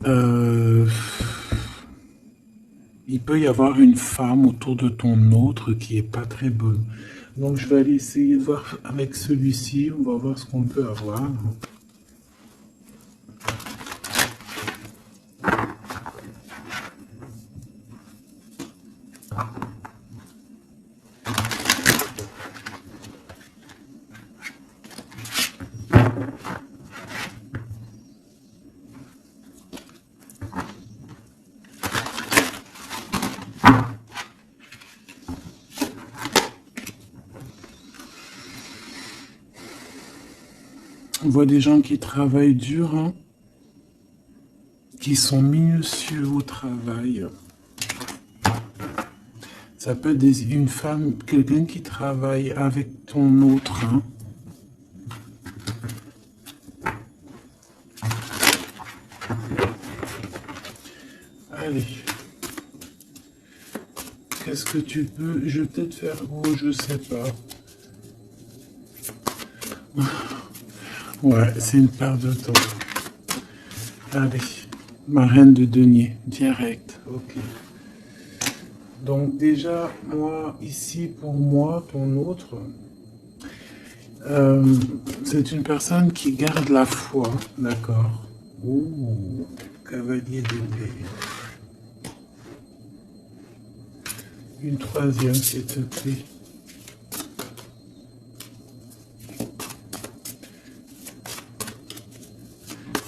Euh, il peut y avoir une femme autour de ton autre qui est pas très bonne. Donc je vais aller essayer de voir avec celui-ci, on va voir ce qu'on peut avoir. On voit des gens qui travaillent dur, hein, qui sont minutieux au travail. Ça peut être une femme, quelqu'un qui travaille avec ton autre, hein. Allez. Qu'est-ce que tu peux... Je vais peut-être faire... Oh, je sais pas. Ouais, c'est une perte de temps. Allez. Ma reine de denier. Direct. Ok. Donc déjà, moi, ici, pour moi, ton autre... c'est une personne qui garde la foi. D'accord. Ouh. Cavalier d'épée. Une troisième, s'il te plaît.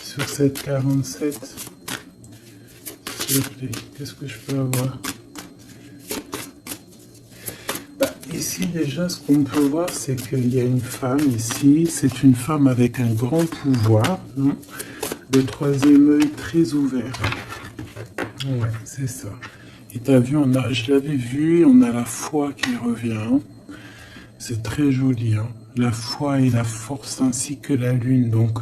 Sur cette 47, s'il te plaît, qu'est-ce que je peux avoir? Ici, déjà, ce qu'on peut voir, c'est qu'il y a une femme ici. C'est une femme avec un grand pouvoir. Hein. Le troisième œil très ouvert. Ouais, c'est ça. Et t'as vu, je l'avais vu, on a la foi qui revient. C'est très joli. Hein. La foi et la force ainsi que la lune. Donc,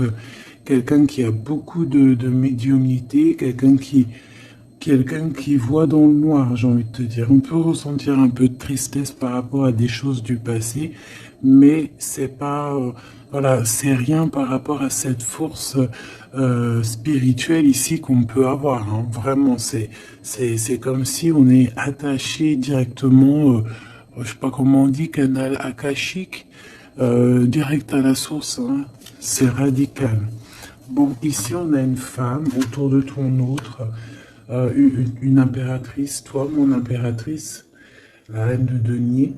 quelqu'un qui a beaucoup de médiumnité, quelqu'un qui voit dans le noir, j'ai envie de te dire. On peut ressentir un peu de tristesse par rapport à des choses du passé, mais c'est pas, voilà, c'est rien par rapport à cette force spirituelle ici qu'on peut avoir. Hein. Vraiment, c'est comme si on est attaché directement, je sais pas comment on dit, canal akashique, direct à la source. Hein. C'est radical. Bon, ici on a une femme autour de ton autre. Une impératrice, toi, mon impératrice, la reine de denier.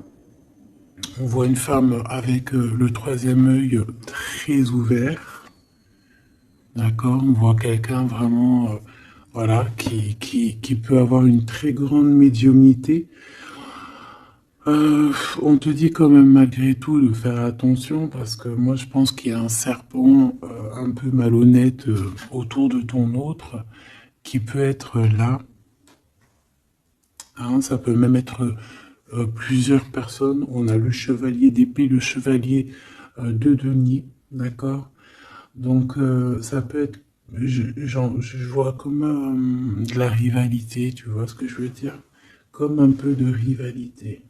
On voit une femme avec le troisième œil très ouvert. D'accord. On voit quelqu'un vraiment, voilà, qui peut avoir une très grande médiumnité. On te dit quand même malgré tout de faire attention parce que moi je pense qu'il y a un serpent un peu malhonnête autour de ton autre qui peut être là. Hein, ça peut même être plusieurs personnes. On a le chevalier d'épée, le chevalier de denier, d'accord. Donc ça peut être, je vois comme de la rivalité, tu vois ce que je veux dire? Comme un peu de rivalité.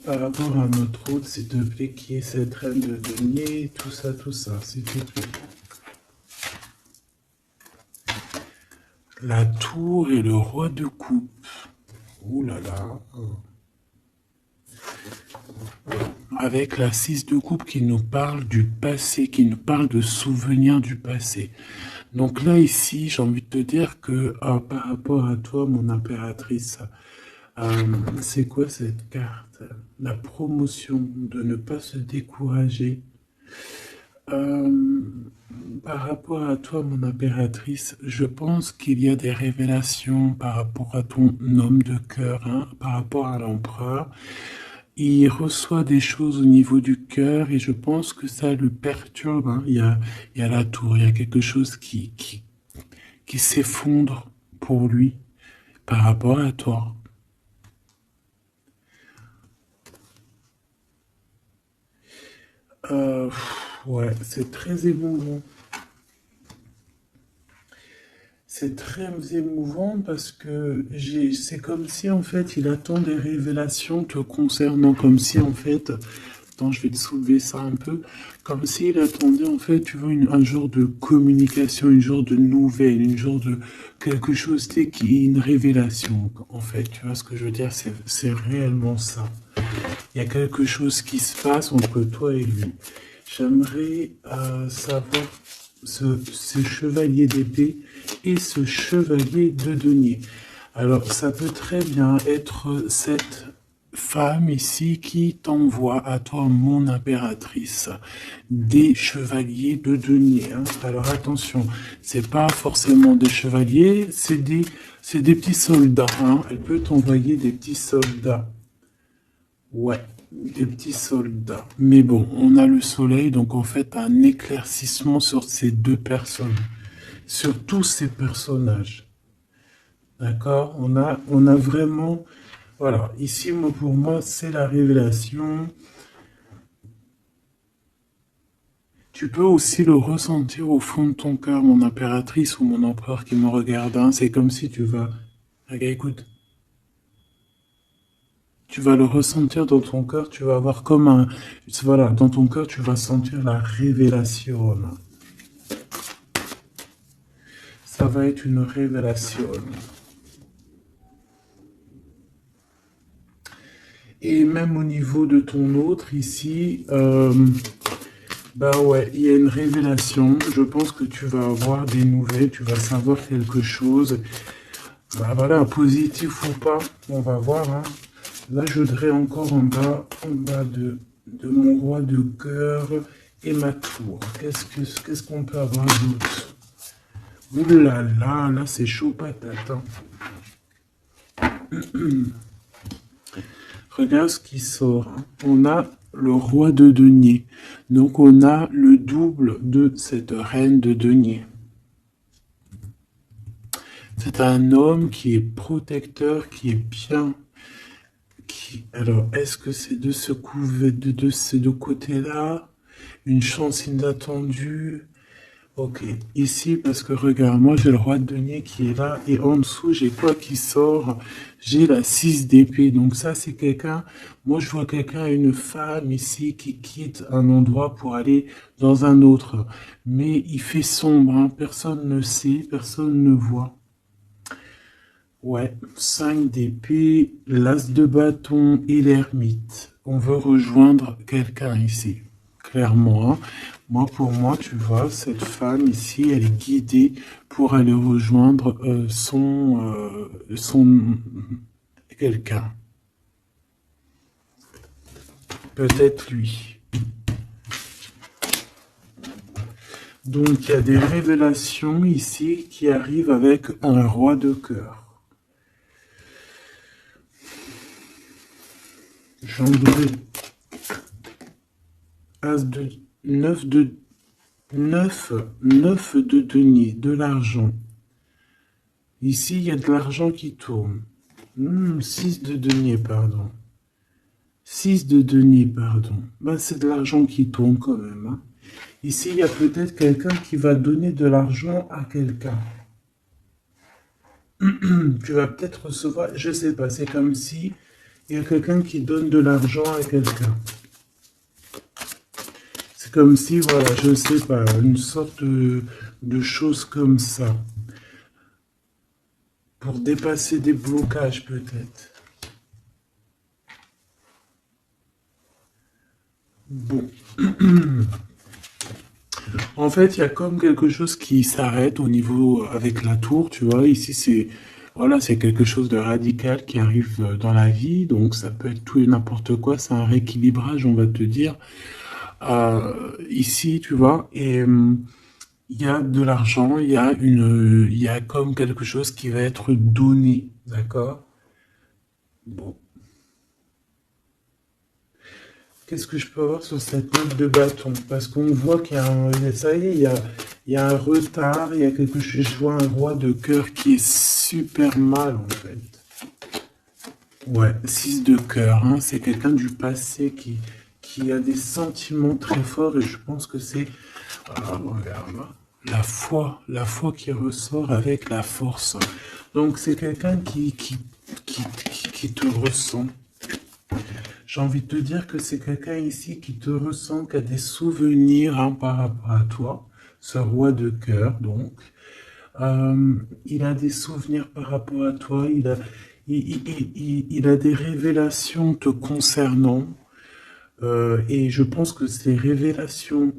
Par rapport à notre autre, s'il te plaît, qui est cette reine de denier, tout ça, s'il te plaît. La tour et le roi de coupe. Ouh là là. Avec la 6 de coupe qui nous parle du passé, qui nous parle de souvenirs du passé. Donc là, ici, j'ai envie de te dire que par rapport à toi, mon impératrice, c'est quoi cette carte? La promotion, de ne pas se décourager. Euh, Par rapport à toi, mon impératrice, je pense qu'il y a des révélations par rapport à ton homme de cœur, hein, par rapport à l'empereur. Il reçoit des choses au niveau du cœur et je pense que ça le perturbe. Hein. Il y a la tour, il y a quelque chose qui s'effondre pour lui par rapport à toi. Euh, ouais, c'est très émouvant. C'est très émouvant parce que c'est comme si en fait il attend des révélations te concernant, comme si en fait instant, je vais te soulever ça un peu, comme s'il attendait, en fait, tu vois, un genre de communication, une genre de nouvelle, une genre de quelque chose, tu sais, qui est une révélation, en fait, tu vois ce que je veux dire, c'est réellement ça. Il y a quelque chose qui se passe entre toi et lui. J'aimerais savoir ce chevalier d'épée et ce chevalier de denier. Alors, ça peut très bien être cette femme ici qui t'envoie à toi, mon impératrice, des chevaliers de denier. Hein. Alors attention, c'est pas forcément des chevaliers, c'est des petits soldats. Hein. Elle peut t'envoyer des petits soldats. Ouais, des petits soldats. Mais bon, on a le soleil, donc en fait un éclaircissement sur ces deux personnes, sur tous ces personnages. D'accord, on a vraiment, voilà, ici, pour moi, c'est la révélation. Tu peux aussi le ressentir au fond de ton cœur, mon impératrice ou mon empereur qui me regarde. Hein. C'est comme si tu vas, regarde, écoute, tu vas le ressentir dans ton cœur, tu vas avoir comme un, voilà, dans ton cœur, tu vas sentir la révélation. Ça va être une révélation. Et même au niveau de ton autre ici, bah ouais, il y a une révélation. Je pense que tu vas avoir des nouvelles, tu vas savoir quelque chose. Bah voilà, positif ou pas, on va voir. Hein. Là, je voudrais encore en bas de mon roi de cœur et ma tour. Qu'est-ce qu'on peut avoir d'autre? Ouh là là, là c'est chaud patate. Hein. Regarde ce qui sort. On a le roi de denier. Donc on a le double de cette reine de denier. C'est un homme qui est protecteur, qui est bien. Alors, est-ce que c'est de ce de ces deux côtés-là? Une chance inattendue? Ok, ici, parce que regarde, moi j'ai le roi de denier qui est là, et en dessous, j'ai quoi qui sort? J'ai la 6 d'épée, donc ça c'est quelqu'un, moi je vois quelqu'un, une femme ici, qui quitte un endroit pour aller dans un autre. Mais il fait sombre, hein, personne ne sait, personne ne voit. Ouais, 5 d'épée, l'as de bâton et l'ermite. On veut rejoindre quelqu'un ici, clairement. Hein. Moi, pour moi, tu vois, cette femme ici, elle est guidée pour aller rejoindre son quelqu'un. Peut-être lui. Donc, il y a des révélations ici qui arrivent avec un roi de cœur. Jambré. As de 9 de 9 de denier, de l'argent. Ici, il y a de l'argent qui tourne. 6 de denier, pardon. 6 de denier, pardon. Ben, c'est de l'argent qui tourne quand même. Hein. Ici, il y a peut-être quelqu'un qui va donner de l'argent à quelqu'un. Tu vas peut-être recevoir, je sais pas, c'est comme si il y a quelqu'un qui donne de l'argent à quelqu'un. C'est comme si, voilà, je sais pas, une sorte de chose comme ça. Pour dépasser des blocages, peut-être. Bon. En fait, il y a comme quelque chose qui s'arrête au niveau avec la tour, tu vois. Ici, c'est voilà, c'est quelque chose de radical qui arrive dans la vie, donc ça peut être tout et n'importe quoi. C'est un rééquilibrage, on va te dire. Ici, tu vois, et il y a de l'argent, il y a comme quelque chose qui va être donné, d'accord? Bon. Qu'est-ce que je peux avoir sur cette note de bâton? Parce qu'on voit qu'il y a un, ça y est, il y a un retard, il y a quelque chose, je vois un roi de cœur qui est super mal, en fait. Ouais, 6 de cœur, hein, c'est quelqu'un du passé qui a des sentiments très forts et je pense que c'est, regarde, la foi qui ressort avec la force. Donc c'est quelqu'un qui te ressent. j'ai envie de te dire que c'est quelqu'un ici qui te ressent, qui a des souvenirs hein, par rapport à toi, ce roi de cœur, donc. Il a des souvenirs par rapport à toi, il a des révélations te concernant, et je pense que ces révélations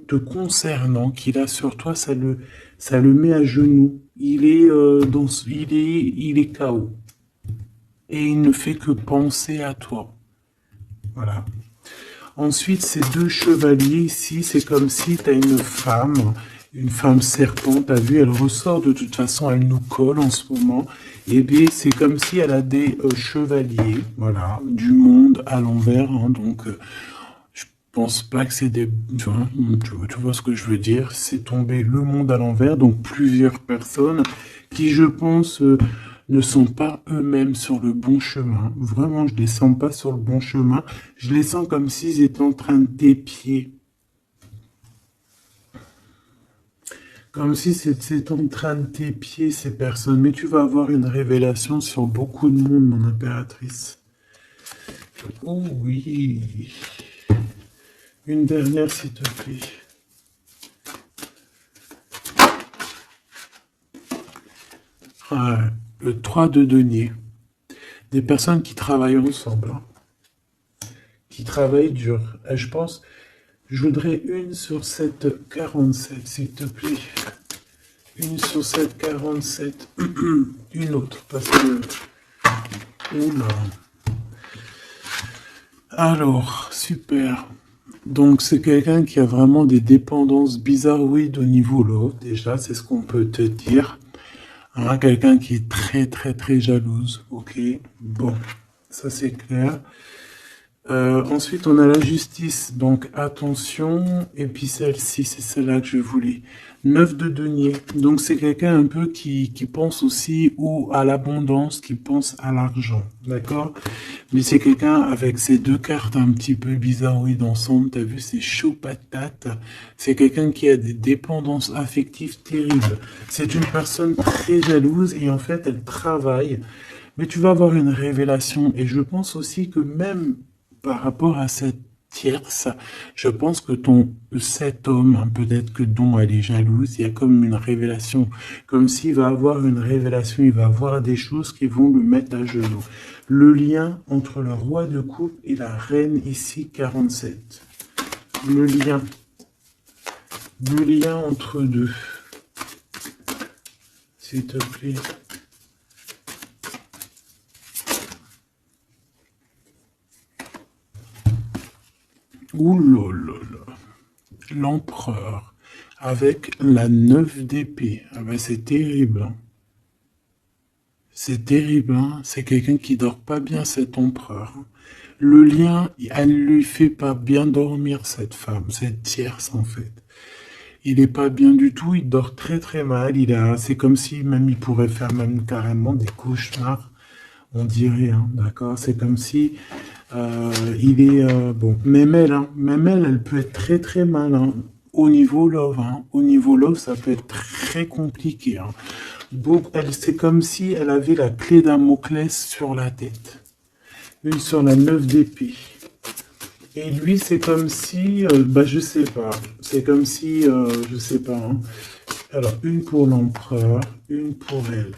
te concernant qu'il a sur toi, ça le met à genoux. Il est KO. Et il ne fait que penser à toi. Voilà. Ensuite, ces deux chevaliers ici, c'est comme si tu as une femme serpent, t'as vu, elle ressort de toute façon, elle nous colle en ce moment. Et bien, c'est comme si elle a des chevaliers, voilà, du monde à l'envers. Hein, donc, je pense pas que c'est des... Tu vois ce que je veux dire? C'est tombé le monde à l'envers, donc plusieurs personnes qui, je pense... ne sont pas eux-mêmes sur le bon chemin. Vraiment, je les sens pas sur le bon chemin. Je les sens comme s'ils étaient en train d'épier. Comme si c'était en train de t'épier ces personnes. Mais tu vas avoir une révélation sur beaucoup de monde, mon impératrice. Oh oui. Une dernière, s'il te plaît. Ouais. Le 3 de denier. Des personnes qui travaillent ensemble. Hein. Qui travaillent dur. Et je pense, je voudrais une sur cette 47, s'il te plaît. Une sur cette 47. Une autre, parce que... Oula. Alors, super. Donc, c'est quelqu'un qui a vraiment des dépendances bizarroïdes au niveau love. Déjà, c'est ce qu'on peut te dire. Hein, quelqu'un qui est très, très, très jalouse. Ok, bon, ça c'est clair. Ensuite, on a la justice. Donc, attention. Et puis celle-ci, c'est celle-là que je voulais. 9 de denier. Donc, c'est quelqu'un un peu qui pense aussi à l'abondance, qui pense à l'argent. D'accord? Mais c'est quelqu'un avec ces deux cartes un petit peu bizarroïdes ensemble. T'as vu, c'est chaud patate. C'est quelqu'un qui a des dépendances affectives terribles. C'est une personne très jalouse et en fait, elle travaille. Mais tu vas avoir une révélation. Et je pense aussi que même par rapport à cette tierce, je pense que cet homme, hein, peut-être que dont elle est jalouse, il y a comme une révélation, comme s'il va avoir une révélation, il va avoir des choses qui vont le mettre à genoux. Le lien entre le roi de coupe et la reine ici, 47. Le lien entre deux, s'il te plaît. Ouh là là là. L'empereur avec la 9 d'épée. Ah ben c'est terrible. Hein. C'est terrible. Hein. C'est quelqu'un qui dort pas bien, cet empereur. Le lien, elle lui fait pas bien dormir, cette femme, cette tierce en fait. Il est pas bien du tout, il dort très très mal. C'est comme si même il pourrait faire même carrément des cauchemars. On dirait, hein, d'accord? C'est comme si il est bon. Même elle peut être très très mal. Hein, au niveau love, hein. Au niveau love, ça peut être très compliqué. Hein. C'est comme si elle avait la clé Damoclès sur la tête. Une sur la 9 d'épée. Et lui, c'est comme si, je sais pas. C'est comme si, je sais pas. Hein. Alors, une pour l'empereur, une pour elle.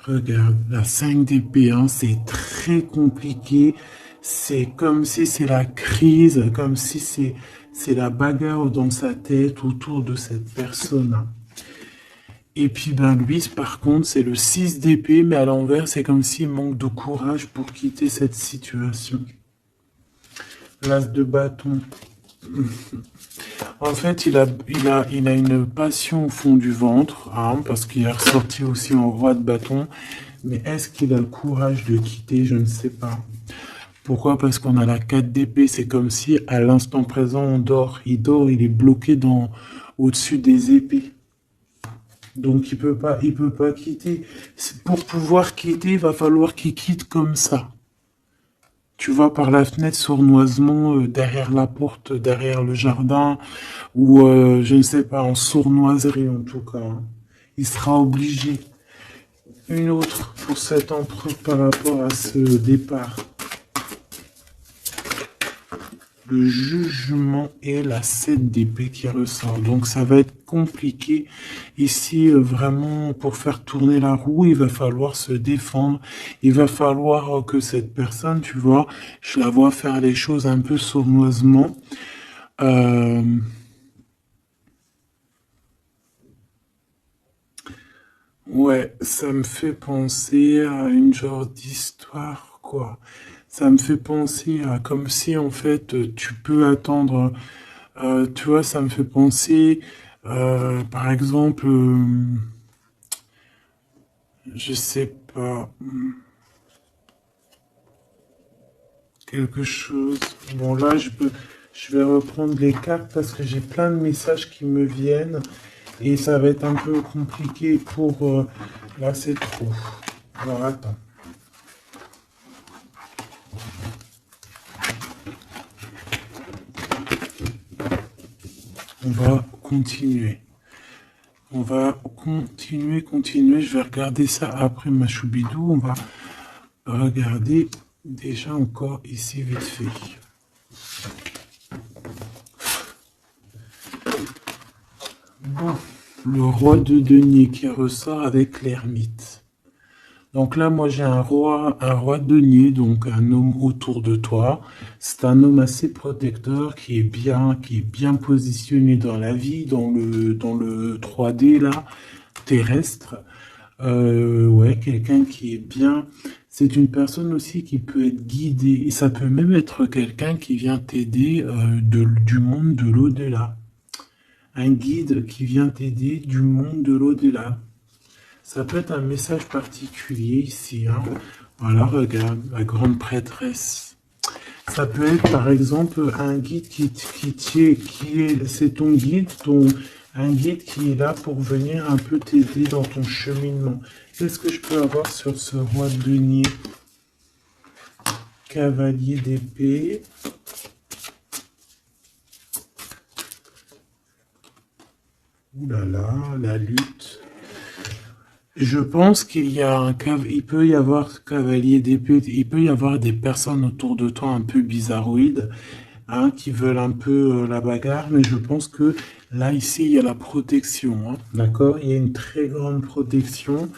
Regarde, la 5 d'épée, hein, c'est très compliqué. C'est comme si c'est la crise, comme si c'est la bagarre dans sa tête autour de cette personne. Et puis, lui, par contre, c'est le 6 d'épée, mais à l'envers, c'est comme s'il manque de courage pour quitter cette situation. L'as de bâton. En fait, il a une passion au fond du ventre, hein, parce qu'il est ressorti aussi en roi de bâton. Mais est-ce qu'il a le courage de quitter? Je ne sais pas. Pourquoi? Parce qu'on a la 4 d'épée. C'est comme si, à l'instant présent, on dort. Il dort, il est bloqué au-dessus des épées. Donc, il peut pas quitter. Pour pouvoir quitter, il va falloir qu'il quitte comme ça. Tu vois, par la fenêtre, sournoisement, derrière la porte, derrière le jardin, ou je ne sais pas, en sournoiserie en tout cas. Hein. Il sera obligé. Une autre pour cet empereur par rapport à ce départ. Le jugement et la 7 d'épée qui ressort. Donc ça va être compliqué. Ici, vraiment, pour faire tourner la roue, il va falloir se défendre. Il va falloir que cette personne, tu vois, je la vois faire les choses un peu sournoisement. Ouais, ça me fait penser à une genre d'histoire, quoi. Ça me fait penser à comme si, en fait, tu peux attendre. Tu vois, ça me fait penser, par exemple, je sais pas, quelque chose. Bon, là, je vais reprendre les cartes parce que j'ai plein de messages qui me viennent et ça va être un peu compliqué pour. Là, c'est trop. Alors, attends. On va continuer. On va continuer. Je vais regarder ça après ma choubidou. On va regarder déjà encore ici vite fait. Bon, le roi de denier qui ressort avec l'ermite. Donc là, moi j'ai un roi de denier, donc un homme autour de toi. C'est un homme assez protecteur qui est bien positionné dans la vie, dans le 3D là, terrestre. Ouais, quelqu'un qui est bien. C'est une personne aussi qui peut être guidée. Et ça peut même être quelqu'un qui vient t'aider du monde de l'au-delà. Un guide qui vient t'aider du monde de l'au-delà. Ça peut être un message particulier ici, hein. Voilà, regarde, la grande prêtresse. Ça peut être par exemple un guide c'est ton guide, un guide qui est là pour venir un peu t'aider dans ton cheminement. Qu'est-ce que je peux avoir sur ce roi de denier? Cavalier d'épée. Ouh là là, la lutte. Je pense il peut y avoir cavalier d'épée, il peut y avoir des personnes autour de toi un peu bizarroïdes, hein, qui veulent un peu la bagarre, mais je pense que là, ici, il y a la protection, hein, d'accord? Il y a une très grande protection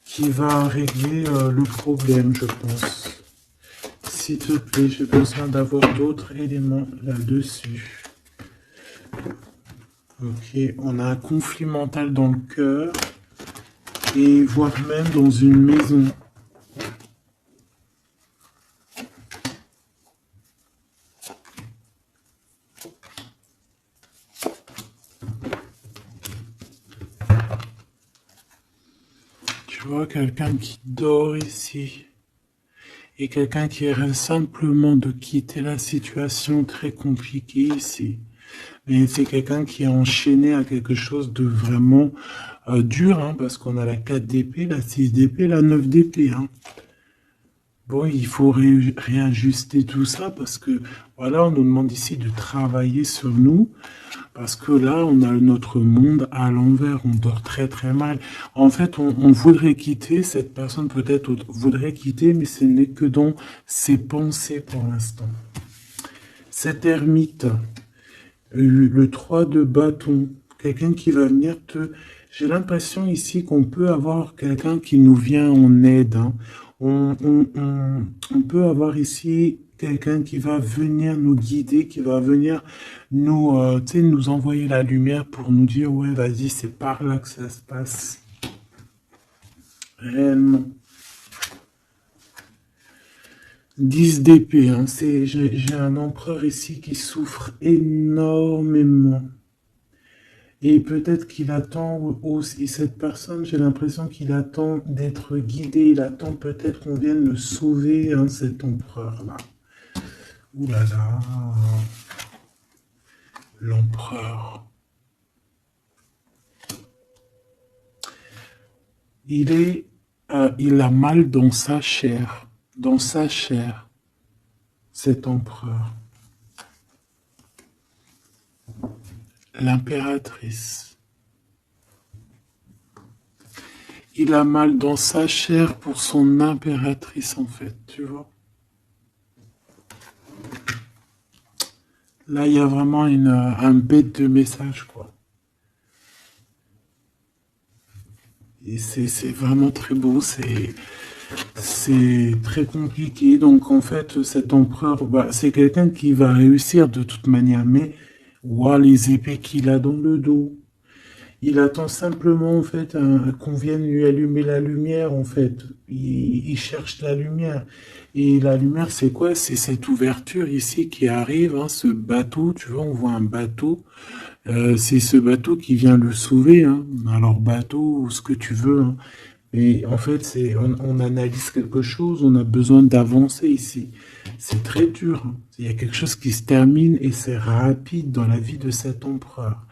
qui va régler le problème, je pense. S'il te plaît, j'ai besoin d'avoir d'autres éléments là-dessus. Ok, on a un conflit mental dans le cœur. Et voire même dans une maison. Tu vois, quelqu'un qui dort ici. Et quelqu'un qui rêve simplement de quitter la situation très compliquée ici. Mais c'est quelqu'un qui est enchaîné à quelque chose de vraiment dur, hein, parce qu'on a la 4 d'épée, la 6 d'épée, la 9 d'épée. Hein. Bon, il faut réajuster tout ça parce que, voilà, on nous demande ici de travailler sur nous. Parce que là, on a notre monde à l'envers, on dort très très mal. En fait, on voudrait quitter, cette personne peut-être voudrait quitter, mais ce n'est que dans ses pensées pour l'instant. Cet ermite, le 3 de bâton, quelqu'un qui va venir te... J'ai l'impression ici qu'on peut avoir quelqu'un qui nous vient en aide. Hein. On peut avoir ici quelqu'un qui va venir nous guider, qui va venir nous envoyer la lumière pour nous dire, ouais, vas-y, c'est par là que ça se passe. Réellement. 10 d'épée, hein, j'ai un empereur ici qui souffre énormément. Et peut-être qu'il attend aussi, cette personne, j'ai l'impression qu'il attend d'être guidé, il attend peut-être qu'on vienne le sauver, hein, cet empereur-là. Ouh là là, l'empereur. Il a mal dans sa chair, cet empereur. L'impératrice. Il a mal dans sa chair pour son impératrice, en fait, tu vois. Là, il y a vraiment un bête de message, quoi. Et c'est vraiment très beau, c'est très compliqué. Donc, en fait, cet empereur, bah, c'est quelqu'un qui va réussir de toute manière, mais voilà les épées qu'il a dans le dos. Il attend simplement, en fait, qu'on vienne lui allumer la lumière, en fait. Il cherche la lumière. Et la lumière, c'est quoi? C'est cette ouverture ici qui arrive, hein, ce bateau, tu vois, on voit un bateau. C'est ce bateau qui vient le sauver, hein. Alors, bateau, ou ce que tu veux, hein. Et en fait, on analyse quelque chose, on a besoin d'avancer ici. C'est très dur, hein. Il y a quelque chose qui se termine et c'est rapide dans la vie de cet empereur.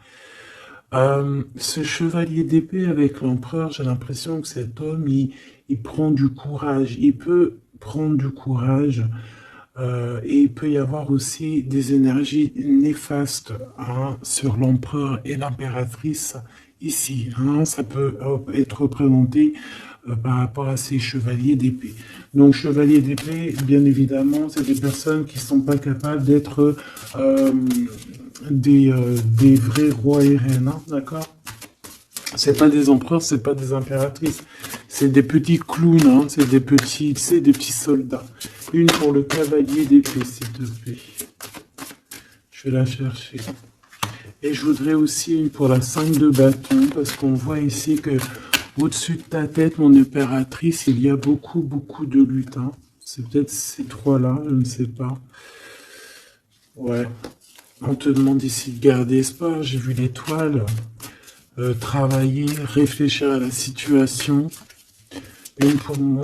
Ce chevalier d'épée avec l'empereur, j'ai l'impression que cet homme, il prend du courage. Il peut prendre du courage et il peut y avoir aussi des énergies néfastes, hein, sur l'empereur et l'impératrice ici, hein. Ça peut être représenté par rapport à ces chevaliers d'épée. Donc, chevaliers d'épée, bien évidemment, c'est des personnes qui ne sont pas capables d'être des vrais rois et reines, hein, d'accord? C'est pas des empereurs, c'est pas des impératrices. C'est des petits clowns, hein, c'est des petits soldats. Une pour le cavalier d'épée, s'il te plaît. Je vais la chercher. Et je voudrais aussi une pour la 5 de bâton, parce qu'on voit ici que au-dessus de ta tête, mon impératrice, il y a beaucoup de luttes, hein. C'est peut-être ces trois-là, je ne sais pas. Ouais. On te demande ici de garder espoir. J'ai vu l'étoile. Travailler, réfléchir à la situation. Une pour mon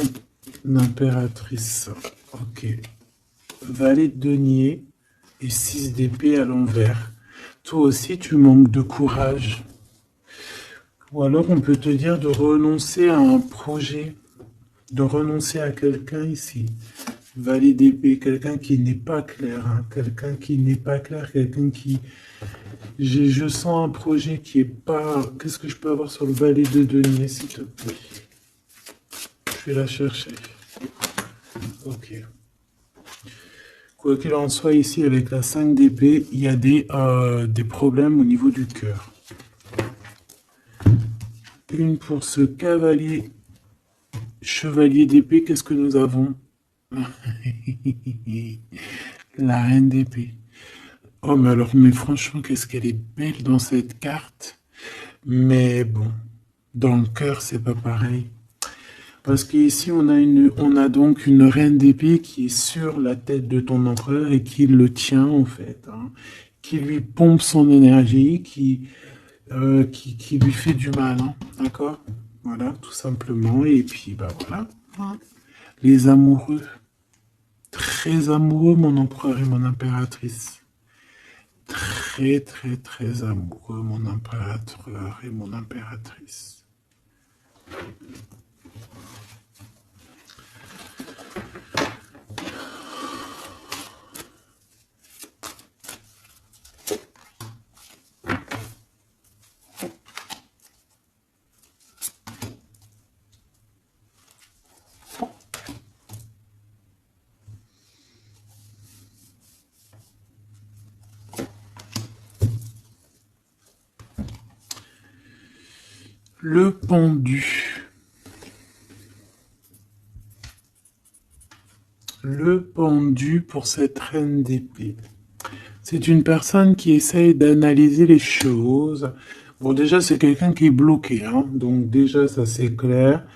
impératrice. Ok. Valet de denier et 6 d'épée à l'envers. Toi aussi, tu manques de courage. Ou alors, on peut te dire de renoncer à un projet, de renoncer à quelqu'un ici. Valet d'épée, quelqu'un qui n'est pas clair, hein, quelqu'un qui n'est pas clair, quelqu'un qui... Je sens un projet qui est pas... Qu'est-ce que je peux avoir sur le valet de denier, s'il te plaît? Je vais la chercher. Ok. Quoi qu'il en soit, ici, avec la 5 d'épée, il y a des problèmes au niveau du cœur. Une pour ce cavalier, chevalier d'épée, qu'est-ce que nous avons? La reine d'épée. Oh, mais alors, mais franchement, qu'est-ce qu'elle est belle dans cette carte. Mais bon, dans le cœur, c'est pas pareil. Parce qu'ici, on a donc une reine d'épée qui est sur la tête de ton empereur et qui le tient, en fait, hein, qui lui pompe son énergie, qui lui fait du mal, hein, d'accord? Voilà, tout simplement. Et puis, bah voilà, hein. Les amoureux, très amoureux, mon empereur et mon impératrice. Très amoureux, mon impérateur et mon impératrice. Le pendu. Le pendu pour cette reine d'épée. C'est une personne qui essaye d'analyser les choses. Bon, déjà, c'est quelqu'un qui est bloqué, hein. Donc déjà, ça c'est clair.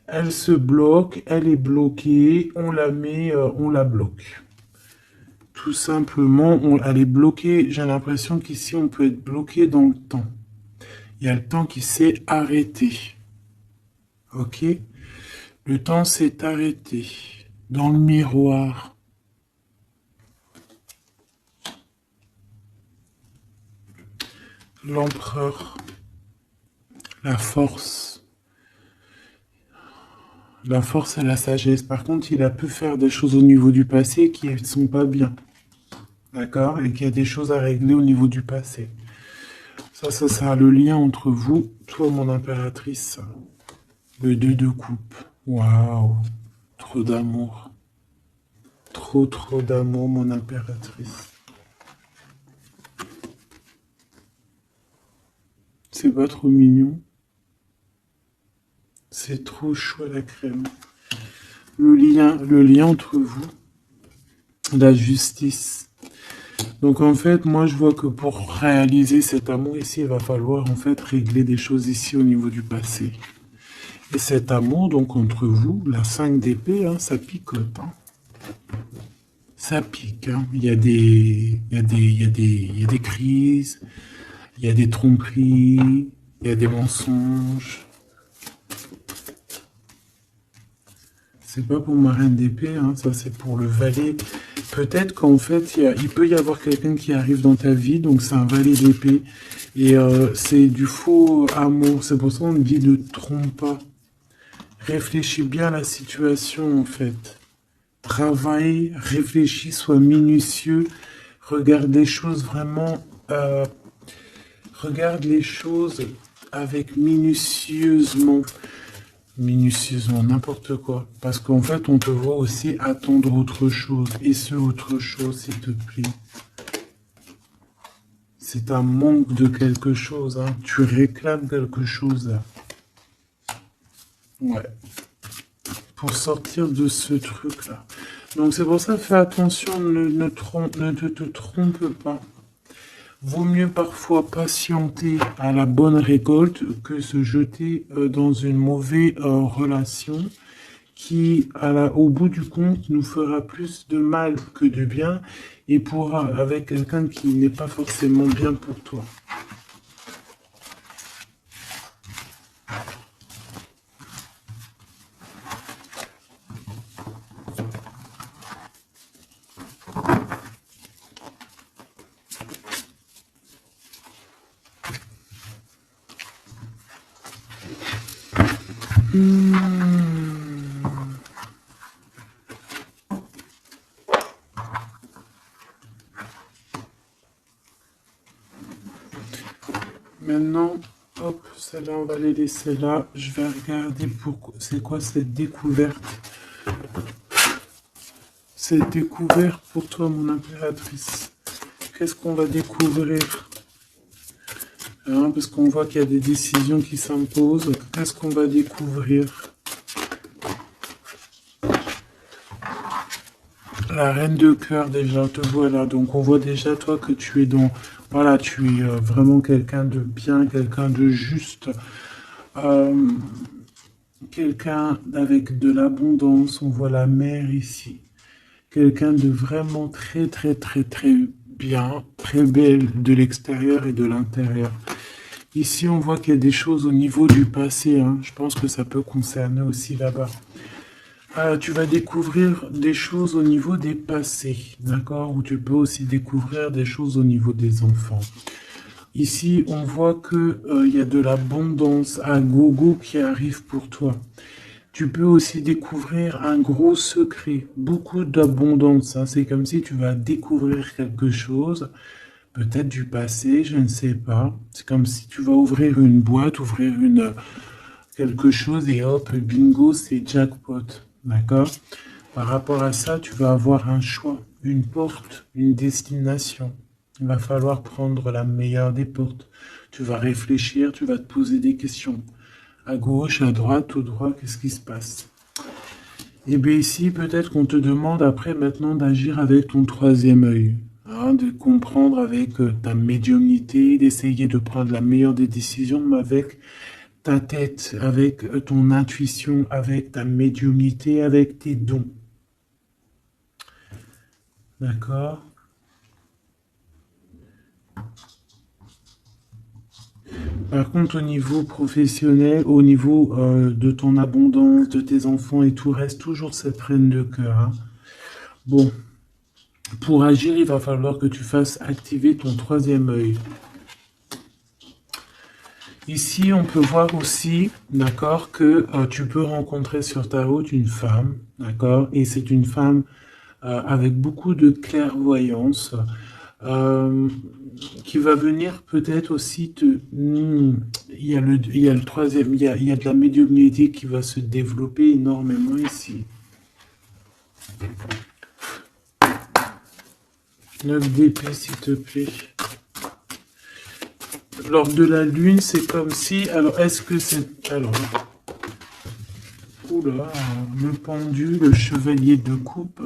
Elle se bloque, elle est bloquée, on la met, on la bloque. Tout simplement, elle est bloquée. J'ai l'impression qu'ici, on peut être bloqué dans le temps. Il y a le temps qui s'est arrêté. Ok? Le temps s'est arrêté. Dans le miroir. L'empereur. La force. La force et la sagesse. Par contre, il a pu faire des choses au niveau du passé qui ne sont pas bien. D'accord? Et qu'il y a des choses à régler au niveau du passé. Ça sera le lien entre vous, toi, mon impératrice. Le 2 de coupe. Waouh. Trop d'amour. Trop, trop d'amour, mon impératrice. C'est pas trop mignon? C'est trop chaud à la crème. Le lien entre vous, la justice. Donc en fait, moi je vois que pour réaliser cet amour ici, il va falloir en fait régler des choses ici au niveau du passé. Et cet amour, donc entre vous, la 5 d'épée, hein, ça picote. Hein. Ça pique. Hein. Il y a des crises, il y a des tromperies, il y a des mensonges. C'est pas pour ma reine d'épée, hein, ça c'est pour le valet. Peut-être qu'en fait, il peut y avoir quelqu'un qui arrive dans ta vie, donc c'est un valet d'épée. Et c'est du faux amour, c'est pour ça qu'on dit ne trompe pas. Réfléchis bien à la situation en fait. Travaille, réfléchis, sois minutieux. Regarde les choses vraiment... regarde les choses avec minutieusement. Minutieusement, n'importe quoi. Parce qu'en fait, on te voit aussi attendre autre chose. Et ce autre chose, s'il te plaît. C'est un manque de quelque chose. Hein. Tu réclames quelque chose. Là. Ouais. Pour sortir de ce truc-là. Donc c'est pour ça, fais attention, ne te trompe pas. Vaut mieux parfois patienter à la bonne récolte que se jeter dans une mauvaise relation qui, au bout du compte, nous fera plus de mal que de bien et avec quelqu'un qui n'est pas forcément bien pour toi. Maintenant, hop, celle-là, on va les laisser là. Je vais regarder c'est quoi cette découverte. Cette découverte pour toi, mon impératrice. Qu'est-ce qu'on va découvrir? Hein, parce qu'on voit qu'il y a des décisions qui s'imposent. Qu'est-ce qu'on va découvrir? La reine de cœur, déjà, te voilà. Donc, on voit déjà, toi, que tu es dans... Voilà, tu es vraiment quelqu'un de bien, quelqu'un de juste. Quelqu'un avec de l'abondance. On voit la mer ici. Quelqu'un de vraiment très, très, très, très bien. Très belle de l'extérieur et de l'intérieur. Ici, on voit qu'il y a des choses au niveau du passé. Hein. Je pense que ça peut concerner aussi là-bas. Tu vas découvrir des choses au niveau des passés, d'accord? Ou tu peux aussi découvrir des choses au niveau des enfants. Ici, on voit que y a de l'abondance à gogo qui arrive pour toi. Tu peux aussi découvrir un gros secret, beaucoup d'abondance. Hein. C'est comme si tu vas découvrir quelque chose, peut-être du passé, je ne sais pas. C'est comme si tu vas ouvrir une boîte, quelque chose et hop, bingo, c'est jackpot. D'accord? Par rapport à ça, tu vas avoir un choix, une porte, une destination. Il va falloir prendre la meilleure des portes. Tu vas réfléchir, tu vas te poser des questions. À gauche, à droite, au droit, qu'est-ce qui se passe? Et bien ici, peut-être qu'on te demande après maintenant d'agir avec ton troisième œil. Hein, de comprendre avec ta médiumnité, d'essayer de prendre la meilleure des décisions, mais avec ta tête, avec ton intuition, avec ta médiumnité, avec tes dons. D'accord? Par contre, au niveau professionnel, au niveau de ton abondance, de tes enfants et tout, reste toujours cette reine de cœur. Hein. Bon, pour agir, il va falloir que tu fasses activer ton troisième œil. Ici, on peut voir aussi, d'accord, que tu peux rencontrer sur ta route une femme, d'accord, et c'est une femme avec beaucoup de clairvoyance. euh, qui va venir peut-être aussi te... il y a le troisième, il y a de la médiumnité qui va se développer énormément ici. 9 d'épée, s'il te plaît. Lors de la lune, c'est comme si... Alors, est-ce que c'est... Alors... Oula, le pendu, le chevalier de coupe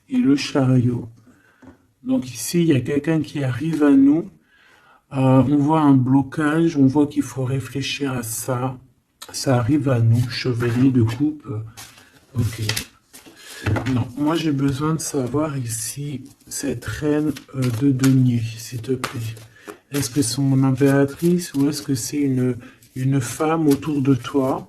et le chariot. Donc ici, il y a quelqu'un qui arrive à nous. On voit un blocage, on voit qu'il faut réfléchir à ça. Ça arrive à nous, chevalier de coupe. Ok. Non, moi j'ai besoin de savoir ici, cette reine de denier, s'il te plaît. Est-ce que c'est mon impératrice ou est-ce que c'est une femme autour de toi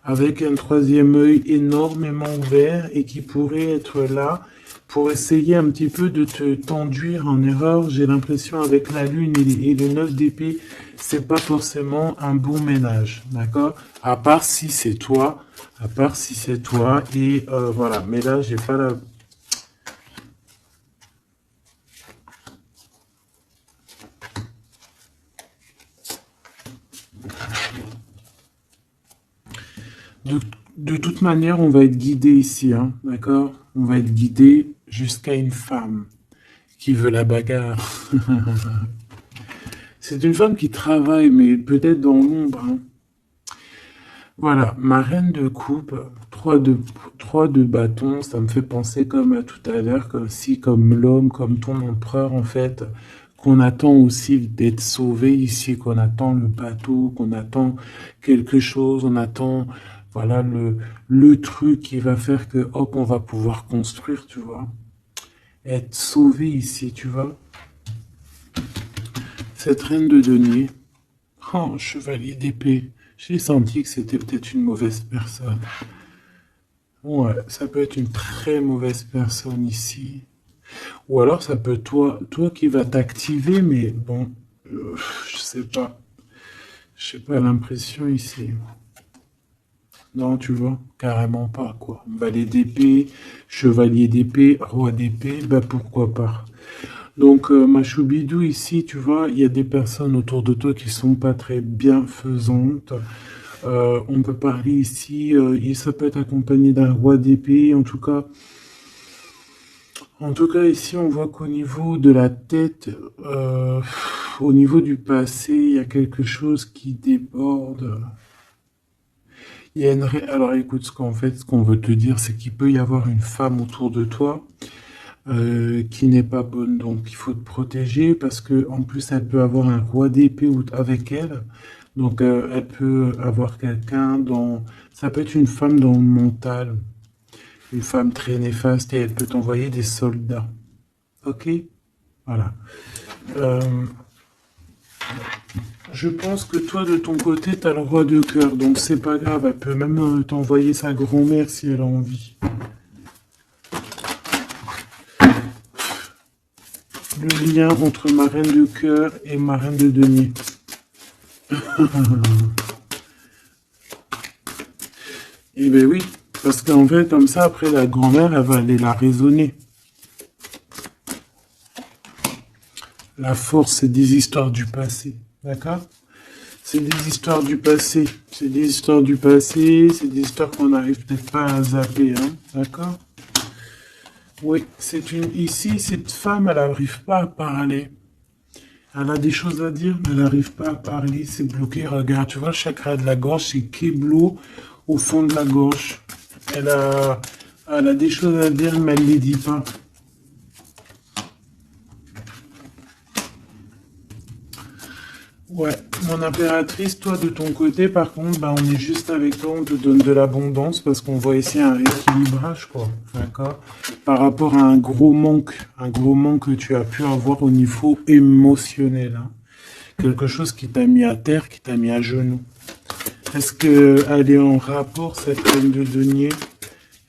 avec un troisième œil énormément ouvert et qui pourrait être là pour essayer un petit peu de te t'enduire en erreur? J'ai l'impression avec la lune et le 9 d'épée, c'est pas forcément un bon ménage, d'accord? À part si c'est toi, et voilà. Mais là, j'ai pas la... De toute manière, on va être guidé ici, hein, d'accord? On va être guidé jusqu'à une femme qui veut la bagarre. C'est une femme qui travaille, mais peut-être dans l'ombre, hein. Voilà, ma reine de coupe, 3 de bâton, ça me fait penser comme à tout à l'heure, comme si, comme l'homme, comme ton empereur, en fait, qu'on attend aussi d'être sauvé ici, qu'on attend le bateau, qu'on attend quelque chose, on attend, voilà, le truc qui va faire que, hop, on va pouvoir construire, tu vois. Être sauvé ici, tu vois. Cette reine de denier, oh, chevalier d'épée. J'ai senti que c'était peut-être une mauvaise personne. Ouais, ça peut être une très mauvaise personne ici. Ou alors ça peut toi qui va t'activer, mais bon, je sais pas. Je sais pas l'impression ici. Non, tu vois, carrément pas, quoi. Valet d'épée, chevalier d'épée, roi d'épée, bah pourquoi pas. Donc, ma choubidou ici, tu vois, il y a des personnes autour de toi qui sont pas très bienfaisantes. On peut parler ici, ça peut être accompagné d'un roi d'épée, en tout cas ici on voit qu'au niveau de la tête, au niveau du passé, il y a quelque chose qui déborde. Il y a Alors écoute, ce qu'on veut te dire, c'est qu'il peut y avoir une femme autour de toi qui n'est pas bonne, donc il faut te protéger parce que en plus elle peut avoir un roi d'épée avec elle. Donc, elle peut avoir quelqu'un dans... Ça peut être une femme dans le mental, une femme très néfaste, et elle peut t'envoyer des soldats. Ok? Voilà. Euh, je pense que toi, de ton côté, t'as le roi de cœur, donc c'est pas grave. Elle peut même t'envoyer sa grand-mère si elle a envie. Le lien entre ma reine de cœur et ma reine de denier. Eh bien oui, parce qu'en fait, comme ça, après, la grand-mère, elle va aller la raisonner. La force, c'est des histoires du passé, d'accord? C'est des histoires du passé. C'est des histoires du passé, c'est des histoires qu'on n'arrive peut-être pas à zapper, hein, d'accord? Oui, Ici, cette femme, elle n'arrive pas à parler. Elle a des choses à dire, mais elle n'arrive pas à parler, c'est bloqué. Regarde, tu vois, le chakra de la gorge, c'est Keblo au fond de la gorge. Elle a, Elle a des choses à dire, mais elle ne les dit pas. Ouais, mon impératrice, toi de ton côté, par contre, bah, on est juste avec toi, on te donne de l'abondance parce qu'on voit ici un rééquilibrage, quoi. D'accord? Par rapport à un gros manque que tu as pu avoir au niveau émotionnel, hein. Quelque chose qui t'a mis à terre, qui t'a mis à genoux. Est-ce qu'elle est en rapport, cette reine de denier?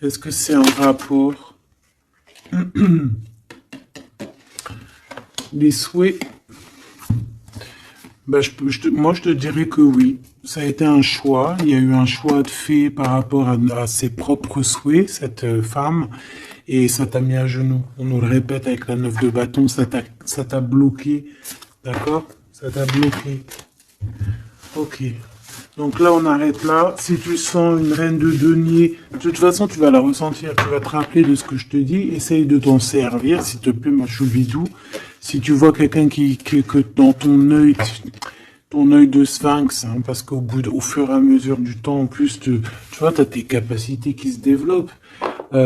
Est-ce que c'est en rapport? Les souhaits, bah, moi, je te dirais que oui. Ça a été un choix. Il y a eu un choix de fait par rapport à ses propres souhaits, cette femme. et ça t'a mis à genoux. On nous le répète avec la 9 de bâton, ça t'a bloqué. D'accord? Ça t'a bloqué. Ok. Donc là, on arrête là. Si tu sens une reine de denier, de toute façon, tu vas la ressentir. Tu vas te rappeler de ce que je te dis. Essaye de t'en servir, s'il te plaît, ma choubidou. Si tu vois quelqu'un que dans ton œil de sphinx, hein, parce au fur et à mesure du temps, en plus, tu vois, tu as tes capacités qui se développent.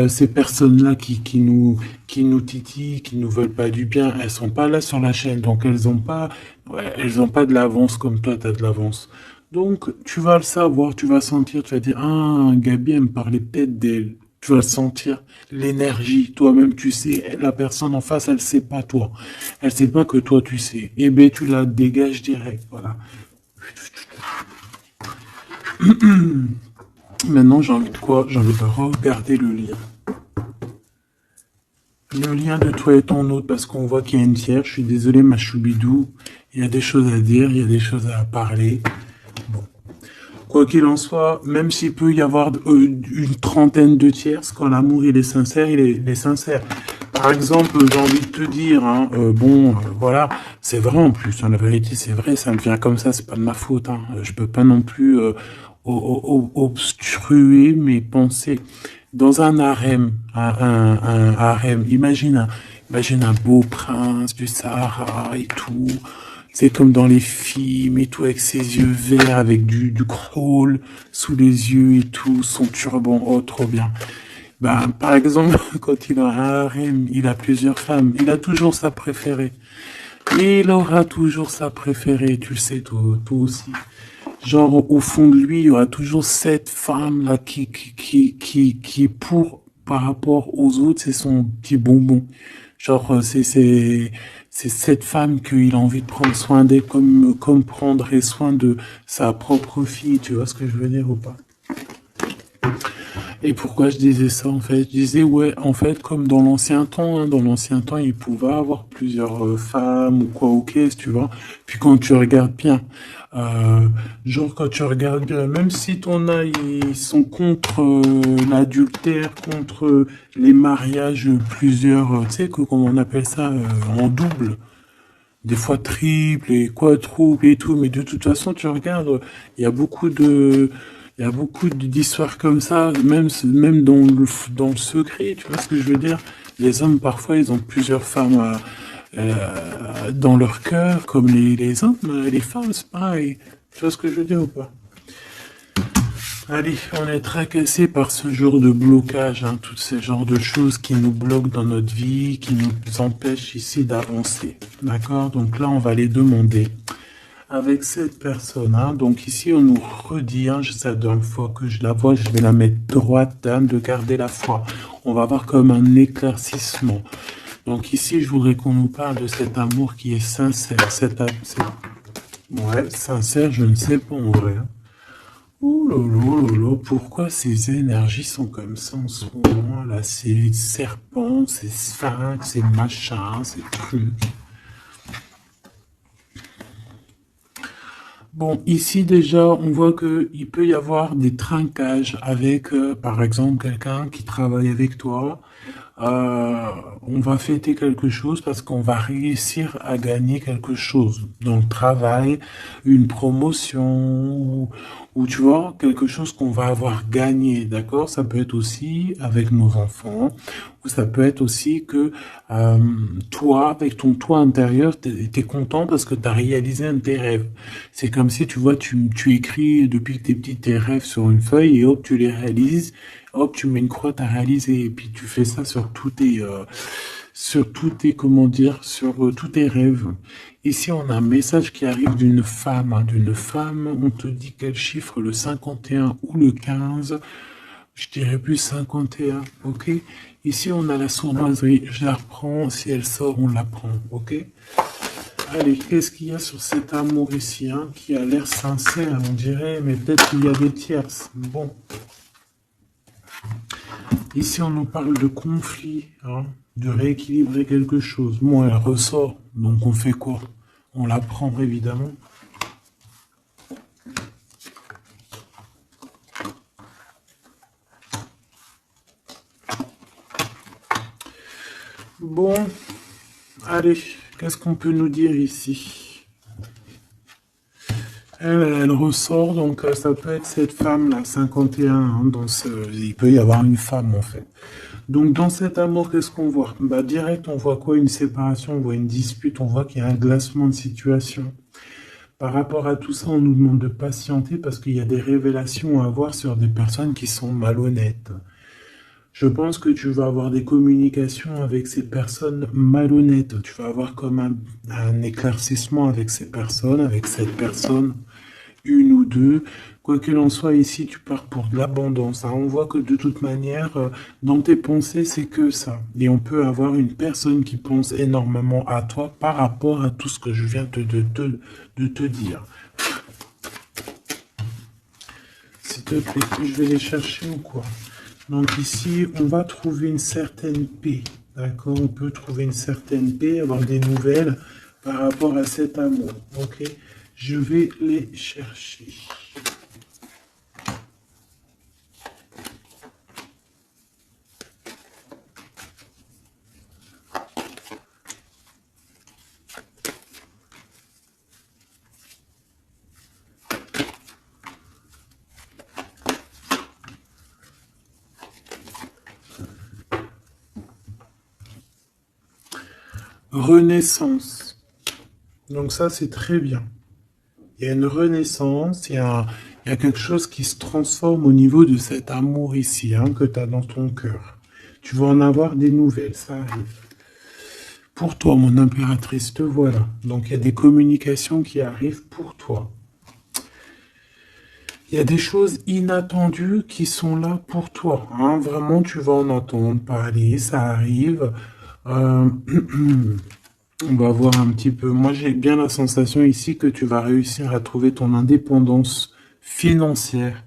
Ces personnes-là qui nous titillent, qui nous veulent pas du bien, elles sont pas là sur la chaîne, donc elles ont pas de l'avance comme toi, tu as de l'avance. Donc, tu vas le savoir, tu vas sentir, tu vas dire, ah, Gabi, elle me parlait peut-être d'elle. Tu vas le sentir, l'énergie, toi-même, tu sais, la personne en face, elle sait pas toi. Elle sait pas que toi, tu sais. Eh ben, tu la dégages direct, voilà. Maintenant, j'ai envie de quoi? J'ai envie de regarder le lien. Le lien de toi et ton autre, parce qu'on voit qu'il y a une tierce. Je suis désolé, ma choubidou. Il y a des choses à dire, il y a des choses à parler. Bon. Quoi qu'il en soit, même s'il peut y avoir une trentaine de tierces, quand l'amour il est sincère, il est sincère. Par exemple, j'ai envie de te dire, hein, voilà, c'est vrai en plus, hein, la vérité c'est vrai, ça me vient comme ça, c'est pas de ma faute, hein, je peux pas non plus obstruer mes pensées. Dans un harem, un harem, imagine un beau prince du Sahara et tout, c'est comme dans les films et tout, avec ses yeux verts, avec du crawl sous les yeux et tout, son turban, oh trop bien. Ben, par exemple, quand il a un harem, il a plusieurs femmes, il a toujours sa préférée. Il aura toujours sa préférée, tu le sais, toi aussi. Genre, au fond de lui, il y aura toujours cette femme-là par rapport aux autres, c'est son petit bonbon. Genre, c'est cette femme qu'il a envie de prendre soin d'elle comme prendrait soin de sa propre fille, tu vois ce que je veux dire ou pas? Et pourquoi je disais ça en fait? Je disais ouais, en fait, comme dans l'ancien temps, hein, dans l'ancien temps, il pouvait avoir plusieurs femmes ou quoi, ok, tu vois. Puis quand tu regardes bien, euh, genre quand tu regardes bien, même si ton œil ils sont contre l'adultère, contre les mariages plusieurs, tu sais comment on appelle ça, en double. Des fois triple et quadruple et tout, mais de toute façon, tu regardes, il y a beaucoup de, il y a beaucoup d'histoires comme ça, même dans le secret, tu vois ce que je veux dire? Les hommes, parfois, ils ont plusieurs femmes dans leur cœur, comme les hommes, les femmes, c'est pareil. Tu vois ce que je veux dire ou pas? Allez, on est tracassé par ce genre de blocage, hein, tous ces genres de choses qui nous bloquent dans notre vie, qui nous empêchent ici d'avancer. D'accord? Donc là, on va les demander avec cette personne. Hein. Donc ici, on nous redit, hein, c'est la dernière fois que je la vois, je vais la mettre droite, dame, de garder la foi. On va avoir comme un éclaircissement. Donc ici, je voudrais qu'on nous parle de cet amour qui est sincère. Ouais, sincère, je ne sais pas en vrai. Hein. Ouh là là là là, pourquoi ces énergies sont comme ça en ce moment là? Ces serpents, ces sphinx, ces machins, ces trucs. Bon, ici déjà, on voit que il peut y avoir des trinquages avec, par exemple, quelqu'un qui travaille avec toi. Euh, on va fêter quelque chose parce qu'on va réussir à gagner quelque chose dans le travail, une promotion ou tu vois, quelque chose qu'on va avoir gagné, d'accord? Ça peut être aussi avec nos enfants ou ça peut être aussi que euh, toi, avec ton toi intérieur, t'es content parce que tu as réalisé un de tes rêves. C'est comme si, tu vois, tu écris depuis que t'es petit tes rêves sur une feuille et hop, tu les réalises. Hop, tu mets une croix, t'as réalisé. Et puis tu fais ça sur tous tes, comment dire, sur tous tes rêves. Ici, on a un message qui arrive d'une femme. Hein, d'une femme, on te dit quel chiffre, le 51 ou le 15. Je dirais plus 51, ok? Ici, on a la sournoiserie. Je la reprends. Si elle sort, on la prend, ok? Allez, qu'est-ce qu'il y a sur cet amour ici, hein, qui a l'air sincère, on dirait, mais peut-être qu'il y a des tierces. Bon. Ici, on nous parle de conflit, hein, de rééquilibrer quelque chose. Bon, elle ressort, donc on fait quoi? On la prend, évidemment. Bon, allez, qu'est-ce qu'on peut nous dire ici? Elle ressort, donc ça peut être cette femme-là, 51, hein, il peut y avoir une femme en fait. Donc dans cet amour, qu'est-ce qu'on voit? Bah direct, on voit quoi? Une séparation, on voit une dispute, on voit qu'il y a un glacement de situation. Par rapport à tout ça, on nous demande de patienter parce qu'il y a des révélations à avoir sur des personnes qui sont malhonnêtes. Je pense que tu vas avoir des communications avec ces personnes malhonnêtes. Tu vas avoir comme un éclaircissement avec ces personnes, avec cette personne, une ou deux. Quoi qu'il en soit, ici, tu pars pour de l'abondance, hein. On voit que de toute manière, dans tes pensées, c'est que ça. Et on peut avoir une personne qui pense énormément à toi par rapport à tout ce que je viens de te dire. S'il te plaît, je vais les chercher ou quoi? Donc ici, on va trouver une certaine paix. D'accord? On peut trouver une certaine paix, avoir des nouvelles par rapport à cet amour. Ok? Je vais les chercher. Renaissance. Donc ça, c'est très bien. Il y a une renaissance, il y a quelque chose qui se transforme au niveau de cet amour ici, hein, que tu as dans ton cœur. Tu vas en avoir des nouvelles, ça arrive. Pour toi, mon impératrice, te voilà. Donc il y a des communications qui arrivent pour toi. Il y a des choses inattendues qui sont là pour toi, hein. Vraiment, tu vas en entendre parler, ça arrive. On va voir un petit peu. Moi, j'ai bien la sensation ici que tu vas réussir à trouver ton indépendance financière.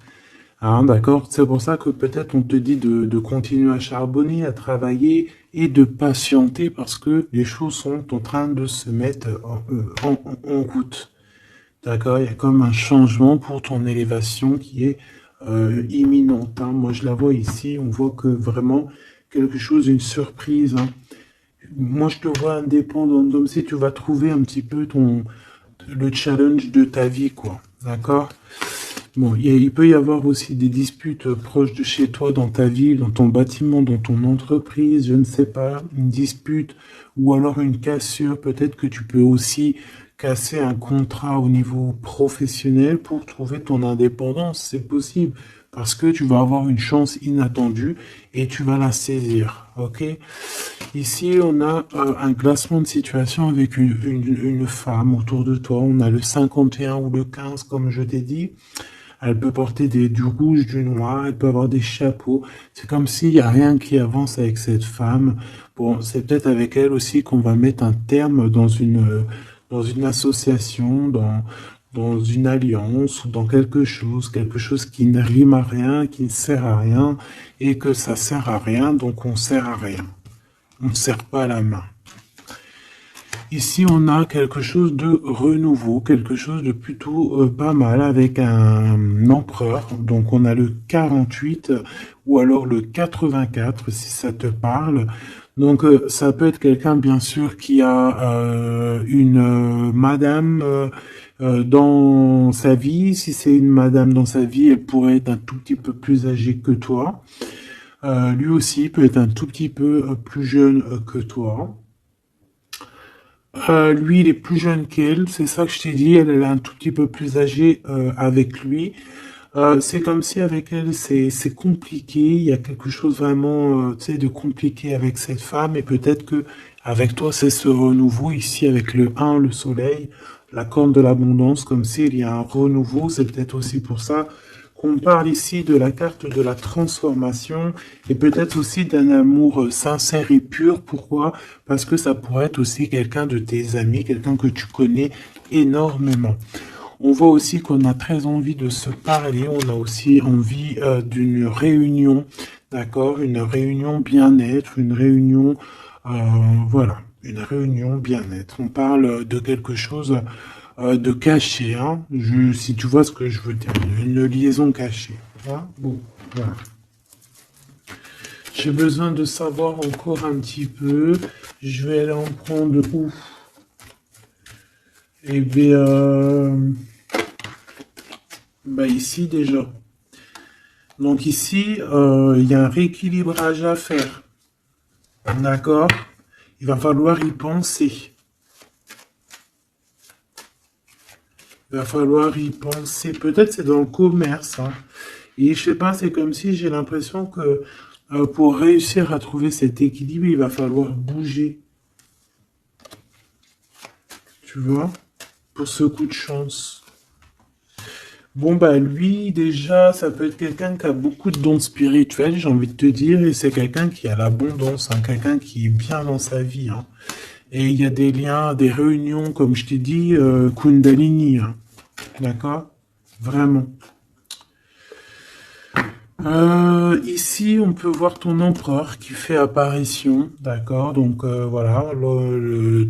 Hein, d'accord? C'est pour ça que peut-être on te dit de continuer à charbonner, à travailler et de patienter parce que les choses sont en train de se mettre en route. D'accord? Il y a comme un changement pour ton élévation qui est imminente, hein. Moi, je la vois ici. On voit que vraiment quelque chose, une surprise, hein. Moi, je te vois indépendant, comme si tu vas trouver un petit peu le challenge de ta vie, quoi. D'accord? Bon, il peut y avoir aussi des disputes proches de chez toi, dans ta ville, dans ton bâtiment, dans ton entreprise, je ne sais pas, une dispute ou alors une cassure. Peut-être que tu peux aussi casser un contrat au niveau professionnel pour trouver ton indépendance. C'est possible parce que tu vas avoir une chance inattendue et tu vas la saisir. Ok? Ici, on a un glacement de situation avec une femme autour de toi. On a le 51 ou le 15, comme je t'ai dit. Elle peut porter du rouge, du noir, elle peut avoir des chapeaux. C'est comme s'il n'y a rien qui avance avec cette femme. Bon, c'est peut-être avec elle aussi qu'on va mettre un terme dans une association, dans une alliance ou dans quelque chose qui ne rime à rien, qui ne sert à rien, et que ça sert à rien, donc on sert à rien. On ne sert pas la main. Ici, on a quelque chose de renouveau, quelque chose de plutôt pas mal avec un empereur. Donc, on a le 48 ou alors le 84, si ça te parle. Donc, ça peut être quelqu'un, bien sûr, qui a une madame dans sa vie. Si c'est une madame dans sa vie, elle pourrait être un tout petit peu plus âgée que toi. Lui aussi peut être un tout petit peu plus jeune que toi. Lui, il est plus jeune qu'elle, c'est ça que je t'ai dit. Elle est un tout petit peu plus âgée avec lui. C'est comme si avec elle, c'est compliqué. Il y a quelque chose vraiment, tu sais, de compliqué avec cette femme. Et peut-être que avec toi, c'est ce renouveau ici avec le 1, le soleil, la corne de l'abondance, comme s'il y a un renouveau. C'est peut-être aussi pour ça qu'on parle ici de la carte de la transformation et peut-être aussi d'un amour sincère et pur. Pourquoi? Parce que ça pourrait être aussi quelqu'un de tes amis, quelqu'un que tu connais énormément. On voit aussi qu'on a très envie de se parler, on a aussi envie d'une réunion, d'accord? Une réunion bien-être, une réunion, voilà, une réunion bien-être. On parle de quelque chose de caché, hein. Si tu vois ce que je veux dire, une liaison cachée. Hein, bon, voilà. J'ai besoin de savoir encore un petit peu. Je vais aller en prendre où? Eh bien, bah ici déjà. Donc ici, il y a un rééquilibrage à faire. D'accord? Il va falloir y penser. Il va falloir y penser. Peut-être c'est dans le commerce, hein. Et je sais pas, c'est comme si j'ai l'impression que pour réussir à trouver cet équilibre, il va falloir bouger. Tu vois? Pour ce coup de chance. Bon, bah lui, déjà, ça peut être quelqu'un qui a beaucoup de dons spirituels, j'ai envie de te dire, et c'est quelqu'un qui a l'abondance, hein, quelqu'un qui est bien dans sa vie, hein. Et il y a des liens, des réunions, comme je t'ai dit, Kundalini, hein. D'accord? Vraiment. Ici, on peut voir ton empereur qui fait apparition, d'accord? Donc voilà,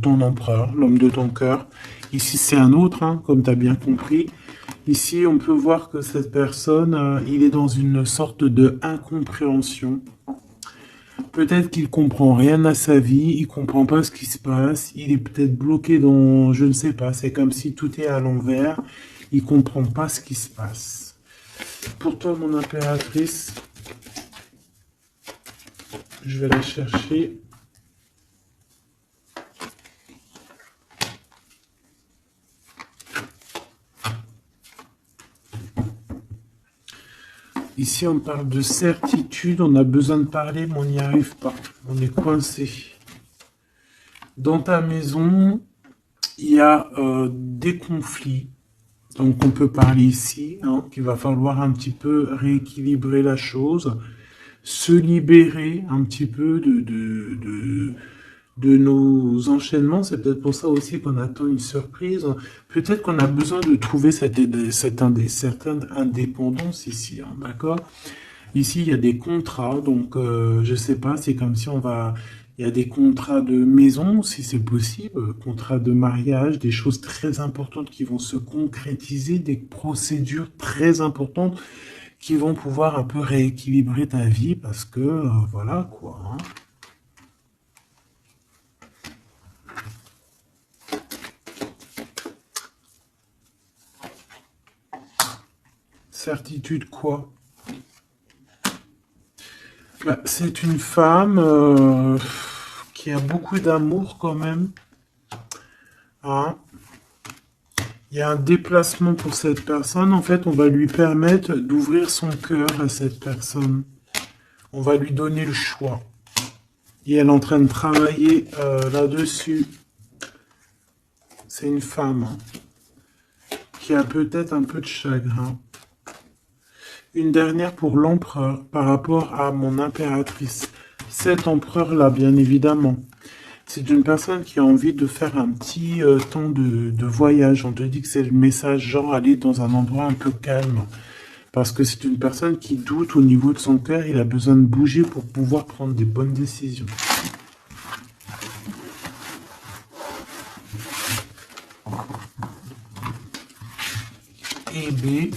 ton empereur, l'homme de ton cœur. Ici, c'est un autre, hein, comme tu as bien compris. Ici, on peut voir que cette personne, il est dans une sorte de incompréhension. Peut-être qu'il comprend rien à sa vie, il comprend pas ce qui se passe, il est peut-être bloqué dans, je ne sais pas, c'est comme si tout est à l'envers, il comprend pas ce qui se passe. Pour toi, mon impératrice, je vais la chercher. Ici, on parle de certitude, on a besoin de parler, mais on n'y arrive pas. On est coincé. Dans ta maison, il y a des conflits. Donc, on peut parler ici, hein, qu'il va falloir un petit peu rééquilibrer la chose, se libérer un petit peu de nos enchaînements. C'est peut-être pour ça aussi qu'on attend une surprise. Peut-être qu'on a besoin de trouver certaine indépendance ici, hein, d'accord? Ici, il y a des contrats, donc je sais pas, c'est comme si on va... Il y a des contrats de maison, si c'est possible, contrats de mariage, des choses très importantes qui vont se concrétiser, des procédures très importantes qui vont pouvoir un peu rééquilibrer ta vie, parce que, voilà, quoi, hein. Certitude quoi? Bah, c'est une femme qui a beaucoup d'amour quand même, hein. Il y a un déplacement pour cette personne. En fait, on va lui permettre d'ouvrir son cœur à cette personne. On va lui donner le choix. Et elle est en train de travailler là-dessus. C'est une femme, hein, qui a peut-être un peu de chagrin. Une dernière pour l'empereur par rapport à mon impératrice. Cet empereur-là, bien évidemment. C'est une personne qui a envie de faire un petit temps de voyage. On te dit que c'est le message genre aller dans un endroit un peu calme. Parce que c'est une personne qui doute au niveau de son cœur. Il a besoin de bouger pour pouvoir prendre des bonnes décisions. Et B.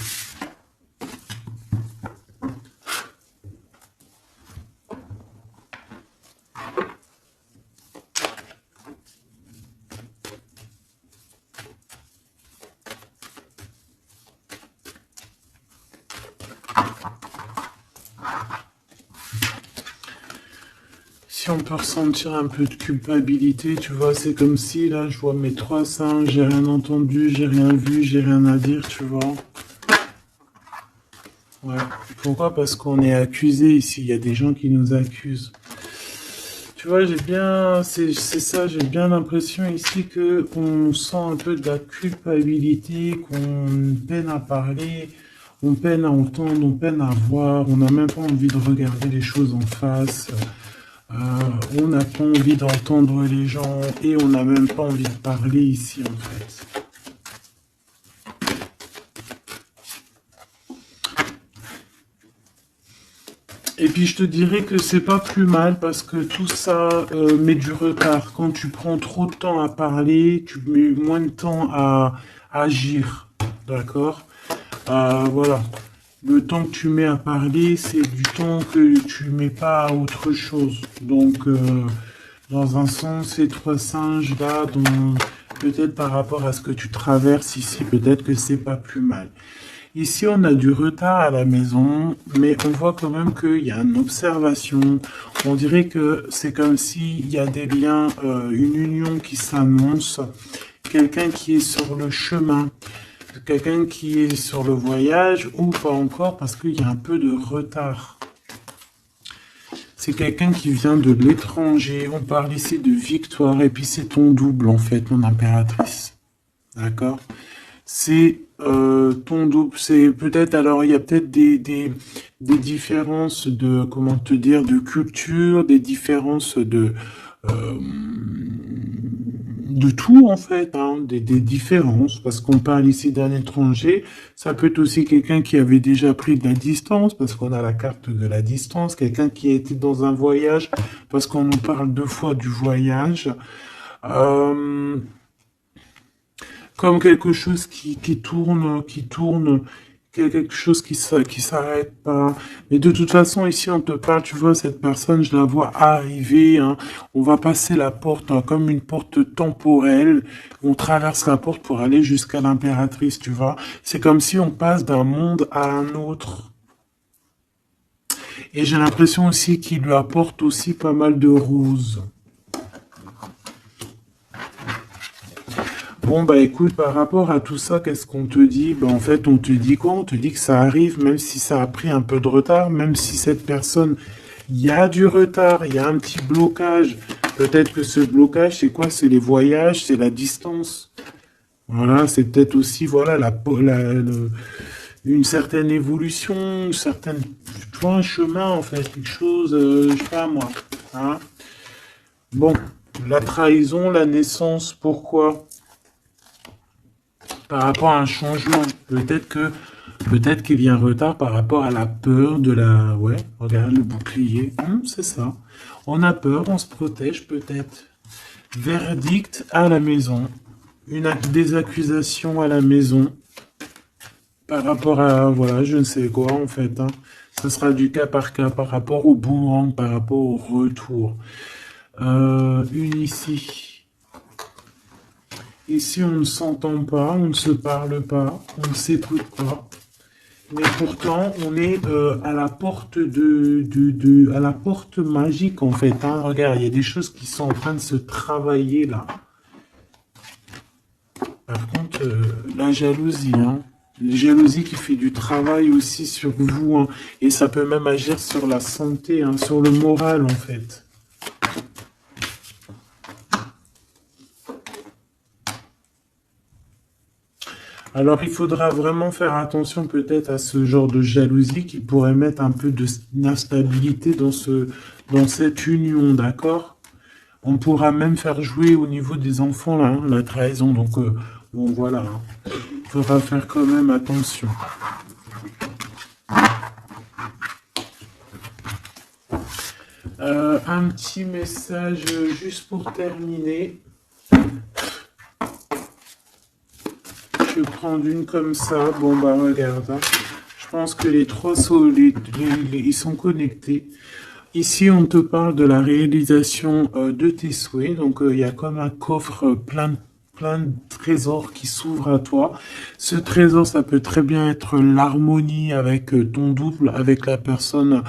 Si on peut ressentir un peu de culpabilité, tu vois, c'est comme si là je vois mes 3 j'ai rien entendu, j'ai rien vu, j'ai rien à dire, tu vois. Ouais. Pourquoi? Parce qu'on est accusé ici, il y a des gens qui nous accusent. Tu vois, j'ai bien, c'est ça, j'ai bien l'impression ici que on sent un peu de la culpabilité, qu'on peine à parler, on peine à entendre, on peine à voir, on n'a même pas envie de regarder les choses en face. On n'a pas envie d'entendre les gens et on n'a même pas envie de parler ici en fait. Et puis je te dirais que c'est pas plus mal parce que tout ça met du retard. Quand tu prends trop de temps à parler, tu mets moins de temps à agir. D'accord? Voilà. Le temps que tu mets à parler, c'est du temps que tu mets pas à autre chose. Donc, dans un sens, ces trois singes là, peut-être par rapport à ce que tu traverses ici, peut-être que c'est pas plus mal. Ici, on a du retard à la maison, mais on voit quand même qu'il y a une observation. On dirait que c'est comme s'il y a des liens, une union qui s'annonce, quelqu'un qui est sur le chemin, quelqu'un qui est sur le voyage, ou pas encore, parce qu'il y a un peu de retard. C'est quelqu'un qui vient de l'étranger. On parle ici de victoire, et puis c'est ton double, en fait, mon impératrice. D'accord? C'est ton double, c'est peut-être, alors il y a peut-être des différences de, comment te dire, de culture, des différences euh, de tout en fait, hein, des différences, parce qu'on parle ici d'un étranger, ça peut être aussi quelqu'un qui avait déjà pris de la distance, parce qu'on a la carte de la distance, quelqu'un qui a été dans un voyage, parce qu'on nous parle deux fois du voyage. Euh, Comme quelque chose qui tourne, quelque chose qui s'arrête pas. Mais de toute façon, ici, on te parle, tu vois, cette personne, je la vois arriver, hein. On va passer la porte, hein, comme une porte temporelle. On traverse la porte pour aller jusqu'à l'impératrice, tu vois. C'est comme si on passe d'un monde à un autre. Et j'ai l'impression aussi qu'il lui apporte aussi pas mal de roses. Bon, bah écoute, par rapport à tout ça, qu'est-ce qu'on te dit? Bah en fait, on te dit quoi? On te dit que ça arrive, même si ça a pris un peu de retard, même si cette personne, il y a du retard, il y a un petit blocage. Peut-être que ce blocage, c'est quoi? C'est les voyages, c'est la distance. Voilà, c'est peut-être aussi, voilà, une certaine évolution, une certaine, tu vois, un chemin, en fait, quelque chose, je sais pas moi. Hein. Bon, la trahison, la naissance, pourquoi? Par rapport à un changement. Peut-être qu'il y a un retard par rapport à la peur de la... Ouais, regarde le bouclier. C'est ça. On a peur, on se protège peut-être. Verdict à la maison. Des accusations à la maison. Par rapport à... Voilà, je ne sais quoi en fait. Hein. Ce sera du cas par rapport au boomerang, par rapport au retour. Une ici. Ici, on ne s'entend pas, on ne se parle pas, on ne s'écoute pas. Mais pourtant, on est à la porte à la porte magique en fait. Hein. Regarde, il y a des choses qui sont en train de se travailler là. Par contre, la jalousie, hein. La jalousie qui fait du travail aussi sur vous, hein. Et ça peut même agir sur la santé, hein, sur le moral en fait. Alors, il faudra vraiment faire attention peut-être à ce genre de jalousie qui pourrait mettre un peu d'instabilité dans cette union, d'accord? On pourra même faire jouer au niveau des enfants, là, hein, la trahison. Donc, bon, voilà. Hein. Il faudra faire quand même attention. Un petit message juste pour terminer. Je vais prendre une comme ça. Bon, bah, regarde. Hein. Je pense que les trois sont, ils sont connectés. Ici, on te parle de la réalisation de tes souhaits. Donc, il y a comme un coffre plein de trésors qui s'ouvrent à toi. Ce trésor, ça peut très bien être l'harmonie avec ton double, avec la personne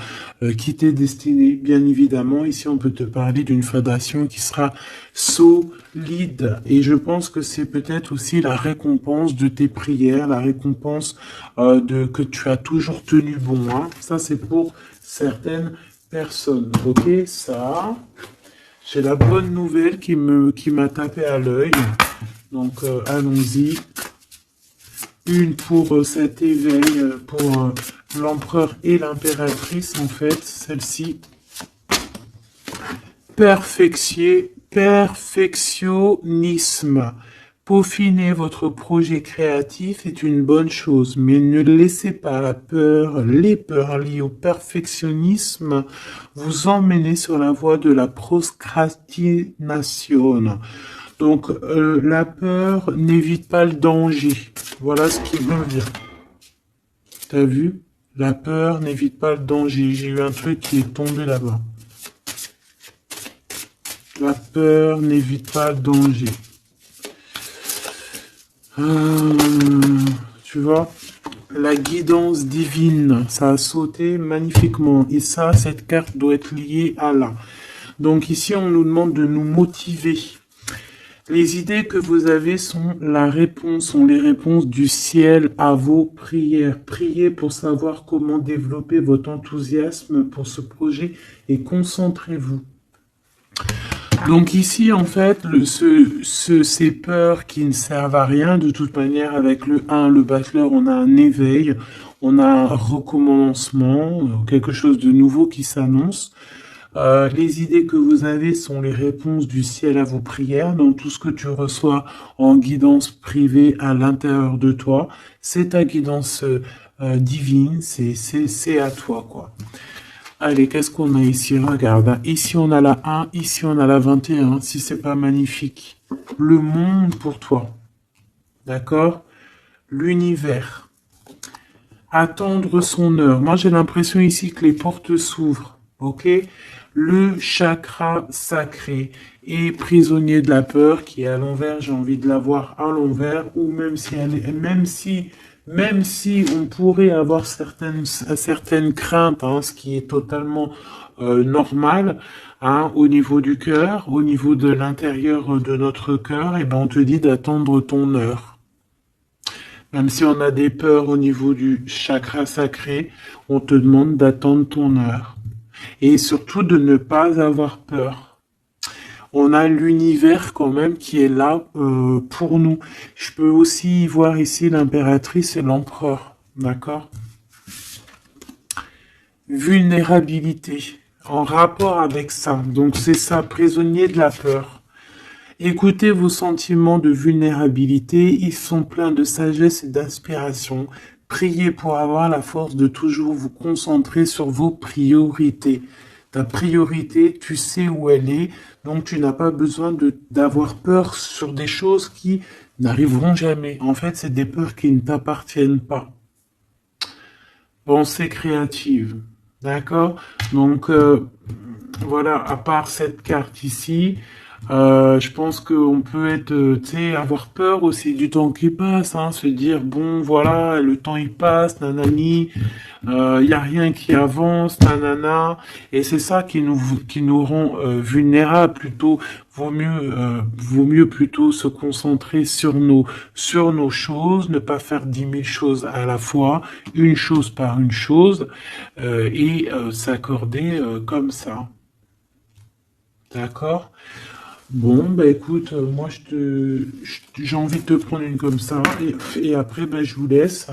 qui t'est destinée, bien évidemment. Ici, on peut te parler d'une fondation qui sera solide. Et je pense que c'est peut-être aussi la récompense de tes prières, la récompense que tu as toujours tenu bon. Hein. Ça, c'est pour certaines personnes. Ok, ça... J'ai la bonne nouvelle qui m'a tapé à l'œil. Donc, allons-y. Une pour cet éveil, pour l'empereur et l'impératrice, en fait. Celle-ci. Perfectionnisme. Peaufiner votre projet créatif est une bonne chose, mais ne laissez pas la peur, les peurs liées au perfectionnisme vous emmener sur la voie de la procrastination. Donc, la peur n'évite pas le danger. Voilà ce qu'il veut dire. T'as vu? La peur n'évite pas le danger. J'ai eu un truc qui est tombé là-bas. La peur n'évite pas le danger. Tu vois, la guidance divine, ça a sauté magnifiquement. Et ça, cette carte doit être liée à là. Donc ici, on nous demande de nous motiver. Les idées que vous avez sont la réponse, sont les réponses du ciel à vos prières. Priez pour savoir comment développer votre enthousiasme pour ce projet et concentrez-vous. Donc ici, en fait, ces peurs qui ne servent à rien, de toute manière, avec le 1, le battleur, on a un éveil, on a un recommencement, quelque chose de nouveau qui s'annonce. Les idées que vous avez sont les réponses du ciel à vos prières, donc tout ce que tu reçois en guidance privée à l'intérieur de toi, c'est ta guidance divine, c'est à toi, quoi. Allez, qu'est-ce qu'on a ici? Regarde, hein. Ici on a la 1, ici on a la 21, si c'est pas magnifique. Le monde pour toi, d'accord? L'univers. Attendre son heure. Moi j'ai l'impression ici que les portes s'ouvrent, ok? Le chakra sacré et prisonnier de la peur qui est à l'envers, j'ai envie de la voir à l'envers, ou même si on pourrait avoir certaines craintes, hein, ce qui est totalement normal, hein, au niveau du cœur, au niveau de l'intérieur de notre cœur, et ben on te dit d'attendre ton heure. Même si on a des peurs au niveau du chakra sacré, on te demande d'attendre ton heure. Et surtout de ne pas avoir peur. On a l'univers quand même qui est là pour nous. Je peux aussi voir ici l'impératrice et l'empereur. D'accord? Vulnérabilité. En rapport avec ça. Donc c'est ça, prisonnier de la peur. Écoutez vos sentiments de vulnérabilité. Ils sont pleins de sagesse et d'inspiration. Priez pour avoir la force de toujours vous concentrer sur vos priorités. Ta priorité, tu sais où elle est, donc tu n'as pas besoin d'avoir peur sur des choses qui n'arriveront jamais. En fait, c'est des peurs qui ne t'appartiennent pas. Pensée créative, d'accord? Donc, voilà, à part cette carte ici, je pense qu'on peut être, tu sais, avoir peur aussi du temps qui passe, hein, se dire, bon, voilà, le temps il passe, nanani, y a rien qui avance, nanana, et c'est ça qui nous rend vulnérables. Plutôt, vaut mieux plutôt se concentrer sur nos choses, ne pas faire 10 000 choses à la fois, une chose par une chose, et s'accorder comme ça. D'accord? Bon, bah écoute, moi j'ai envie de te prendre une comme ça, et après, bah, je vous laisse.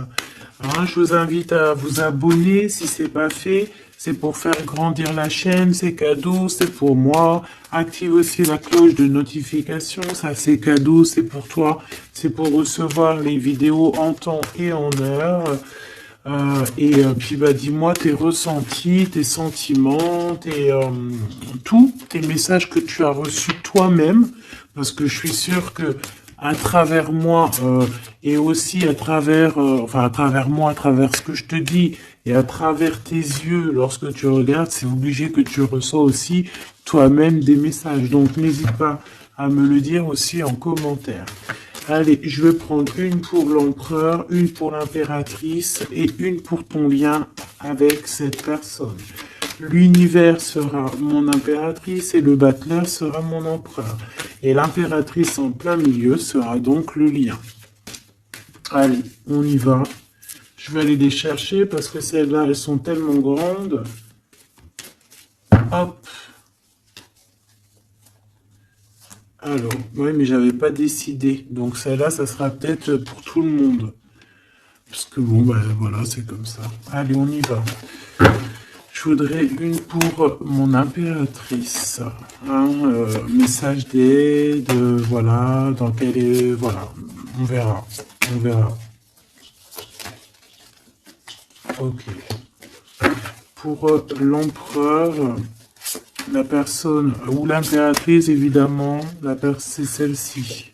Hein, je vous invite à vous abonner si c'est pas fait. C'est pour faire grandir la chaîne, c'est cadeau, c'est pour moi. Active aussi la cloche de notification, ça c'est cadeau, c'est pour toi. C'est pour recevoir les vidéos en temps et en heure. Puis bah dis-moi tes ressentis, tes sentiments, tes messages que tu as reçus toi-même, parce que je suis sûr que à travers moi et aussi à travers moi, à travers ce que je te dis et à travers tes yeux lorsque tu regardes, c'est obligé que tu reçois aussi toi-même des messages. Donc n'hésite pas à me le dire aussi en commentaire. Allez, je vais prendre une pour l'empereur, une pour l'impératrice et une pour ton lien avec cette personne. L'univers sera mon impératrice et le battleur sera mon empereur. Et l'impératrice en plein milieu sera donc le lien. Allez, on y va. Je vais aller les chercher parce que celles-là, elles sont tellement grandes. Hop. Alors, oui, mais j'avais pas décidé. Donc celle-là, ça sera peut-être pour tout le monde. Parce que bon, ben voilà, c'est comme ça. Allez, on y va. Je voudrais une pour mon impératrice. Hein, message d'aide, voilà, dans quel est... Voilà, on verra. On verra. Ok. Pour l'empereur... La personne, ou l'impératrice, évidemment, c'est celle-ci.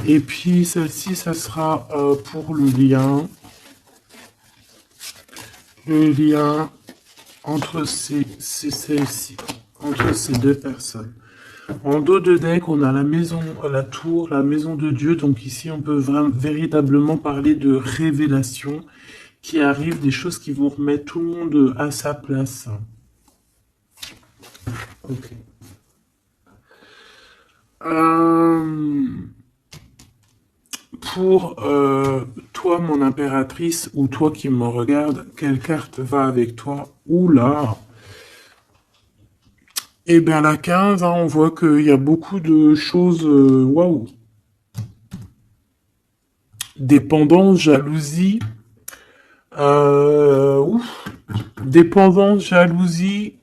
Et puis, celle-ci, ça sera pour le lien. le lien entre celle-ci, entre ces deux personnes. En dos de deck, on a la maison, la tour, la maison de Dieu. Donc ici, on peut véritablement parler de révélation qui arrive, des choses qui vont remettre tout le monde à sa place. Ok. Pour toi, mon impératrice, ou toi qui me regarde, quelle carte va avec toi? Oula! Eh bien, la 15, hein, on voit qu'il y a beaucoup de choses... Waouh! Dépendance, jalousie... ouf! Dépendance, jalousie...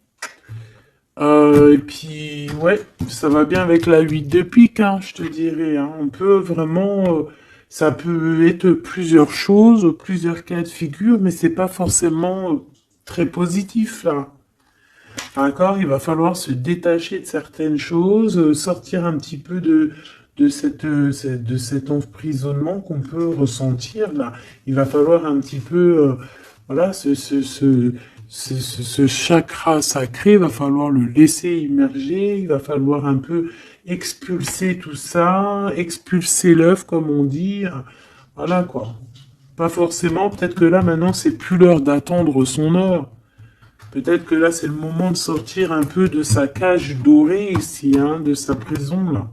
et puis, ouais, ça va bien avec la 8 de pique, hein, je te dirais. Hein. On peut vraiment... ça peut être plusieurs choses, plusieurs cas de figure, mais c'est pas forcément très positif, là. D'accord, il va falloir se détacher de certaines choses, sortir un petit peu de cet emprisonnement qu'on peut ressentir là. Il va falloir un petit peu, voilà, ce chakra sacré, il va falloir le laisser immerger, il va falloir un peu expulser tout ça, expulser l'œuf comme on dit, voilà quoi. Pas forcément, peut-être que là maintenant c'est plus l'heure d'attendre son heure. Peut-être que là, c'est le moment de sortir un peu de sa cage dorée ici, hein, de sa prison, là.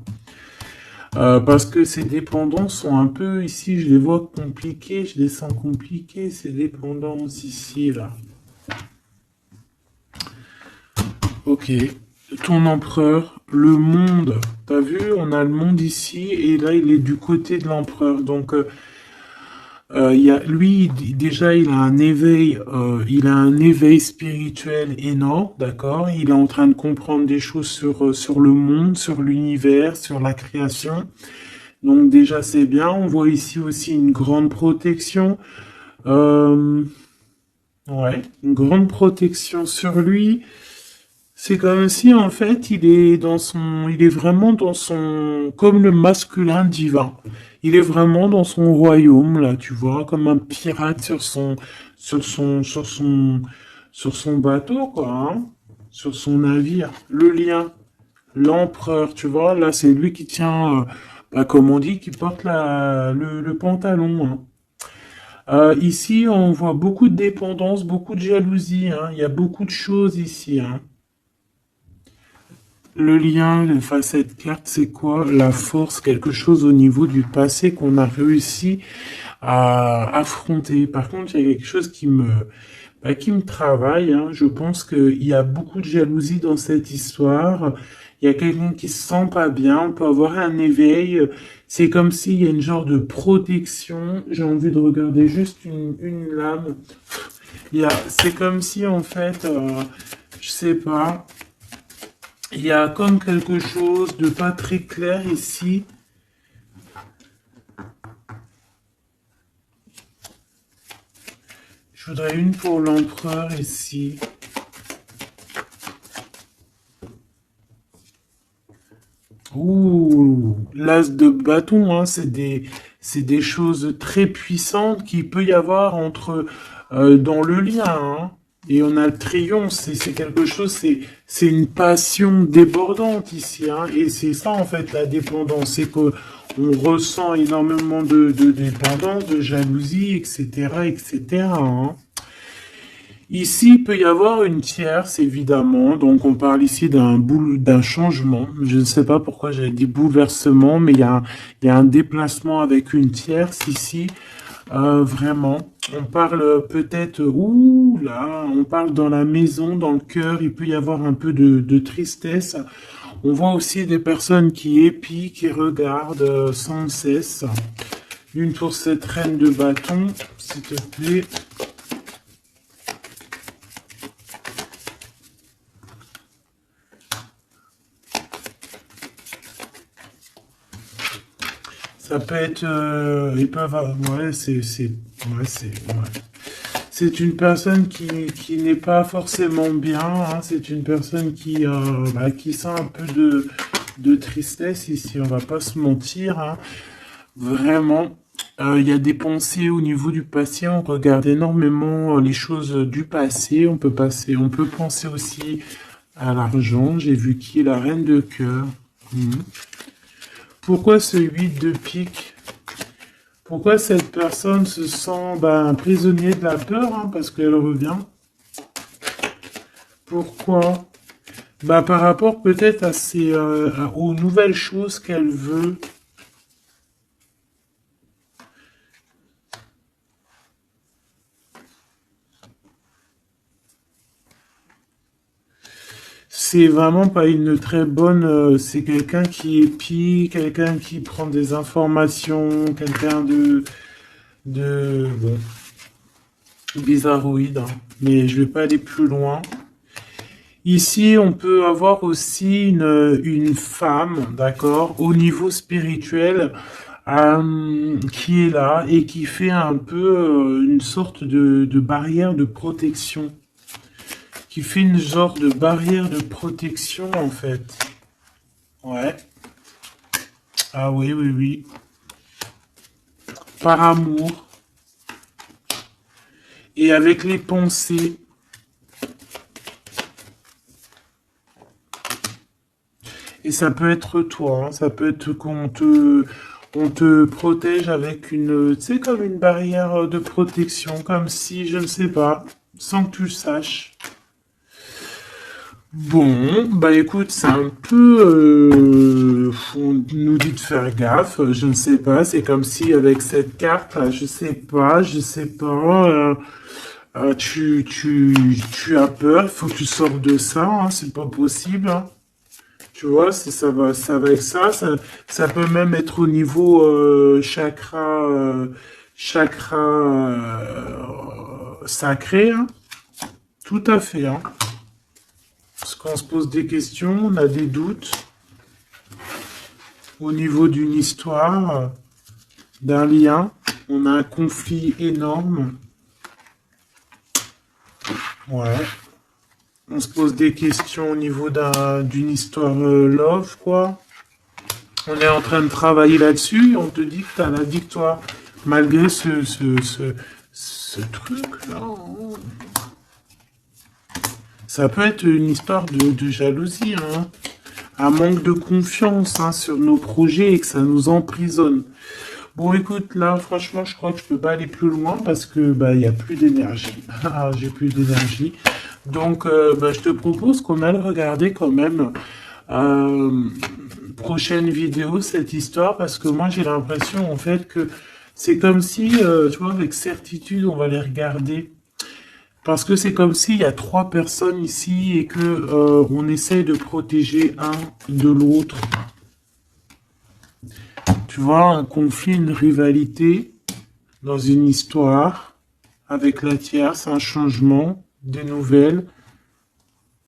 Parce que ces dépendances sont un peu, ici, je les vois compliquées, je les sens compliquées, ces dépendances ici, là. Ok. Ton empereur, le monde. T'as vu, on a le monde ici, et là, il est du côté de l'empereur. Donc, lui, déjà, il a un éveil spirituel énorme, d'accord? Il est en train de comprendre des choses sur le monde, sur l'univers, sur la création. Donc déjà, c'est bien. On voit ici aussi une grande protection. Euh, ouais, une grande protection sur lui. C'est comme si, en fait, il est vraiment dans son, comme le masculin divin. Il est vraiment dans son royaume, là, tu vois, comme un pirate sur son bateau, quoi, hein, sur son navire. Le lien, l'empereur, tu vois, là, c'est lui qui tient, comme on dit, qui porte le pantalon, hein. Ici, on voit beaucoup de dépendance, beaucoup de jalousie, hein. Il y a beaucoup de choses ici, hein. Le lien face à cette carte, c'est quoi? La force, quelque chose au niveau du passé qu'on a réussi à affronter. Par contre, il y a quelque chose qui me travaille, hein. Je pense qu'il y a beaucoup de jalousie dans cette histoire. Il y a quelqu'un qui se sent pas bien. On peut avoir un éveil. C'est comme s'il y a une genre de protection. J'ai envie de regarder juste une lame. C'est comme si, en fait, je sais pas. Il y a comme quelque chose de pas très clair ici. Je voudrais une pour l'empereur ici. Ouh, l'as de bâton, hein, c'est des choses très puissantes qu'il peut y avoir dans le lien, hein. Et on a le triomphe, c'est quelque chose, c'est une passion débordante ici, hein. Et c'est ça, en fait, la dépendance, c'est que on ressent énormément de dépendance, de jalousie, etc., etc., hein. Ici, il peut y avoir une tierce, évidemment. Donc, on parle ici d'un changement. Je ne sais pas pourquoi j'avais dit bouleversement, mais il y a un déplacement avec une tierce ici. Vraiment. On parle peut-être, ouh là, on parle dans la maison, dans le cœur. Il peut y avoir un peu de tristesse. On voit aussi des personnes qui épient, qui regardent sans cesse. Une pour cette reine de bâton, s'il te plaît. Ça peut être, ils peuvent, ouais, c'est une personne qui n'est pas forcément bien, hein. C'est une personne qui sent un peu de tristesse ici. On va pas se mentir, hein. Vraiment. Il y a des pensées au niveau du passé. On regarde énormément les choses du passé. On peut penser aussi à l'argent. J'ai vu qui est la reine de cœur. Mhm. Pourquoi ce 8 de pique? Pourquoi cette personne se sent prisonnier de la peur, hein, parce qu'elle revient? Pourquoi? Par rapport peut-être à aux nouvelles choses qu'elle veut. C'est vraiment pas une très bonne. C'est quelqu'un qui épie, quelqu'un qui prend des informations, quelqu'un bon, bizarroïde, hein. Mais je vais pas aller plus loin. Ici, on peut avoir aussi une femme, d'accord, au niveau spirituel, qui est là et qui fait un peu une sorte de barrière de protection. Qui fait une genre de barrière de protection, en fait. Ouais. Ah oui, oui, oui. Par amour. Et avec les pensées. Et ça peut être toi, hein, ça peut être on te protège avec tu sais, comme une barrière de protection, comme si, je ne sais pas, sans que tu le saches. Bon, écoute, c'est un peu, on nous dit de faire gaffe, je ne sais pas, c'est comme si avec cette carte, là, je sais pas, tu as peur, il faut que tu sortes de ça, hein, c'est pas possible, hein. Tu vois, ça va avec ça peut même être au niveau chakra sacré, hein. Tout à fait, hein. Parce qu'on se pose des questions, on a des doutes au niveau d'une histoire, d'un lien, on a un conflit énorme. Ouais. On se pose des questions au niveau d'une histoire love, quoi. On est en train de travailler là-dessus et on te dit que tu as la victoire. Malgré ce truc-là. Ça peut être une histoire de jalousie, hein. Un manque de confiance, hein, sur nos projets et que ça nous emprisonne. Bon, écoute, là, franchement, je crois que je peux pas aller plus loin parce que il y a plus d'énergie. Ah, j'ai plus d'énergie. Donc, je te propose qu'on aille regarder quand même prochaine vidéo cette histoire parce que moi j'ai l'impression en fait que c'est comme si, tu vois, avec certitude on va les regarder parce que c'est comme s'il y a trois personnes ici et que on essaye de protéger un de l'autre. Tu vois, un conflit, une rivalité dans une histoire avec la tierce, un changement, des nouvelles.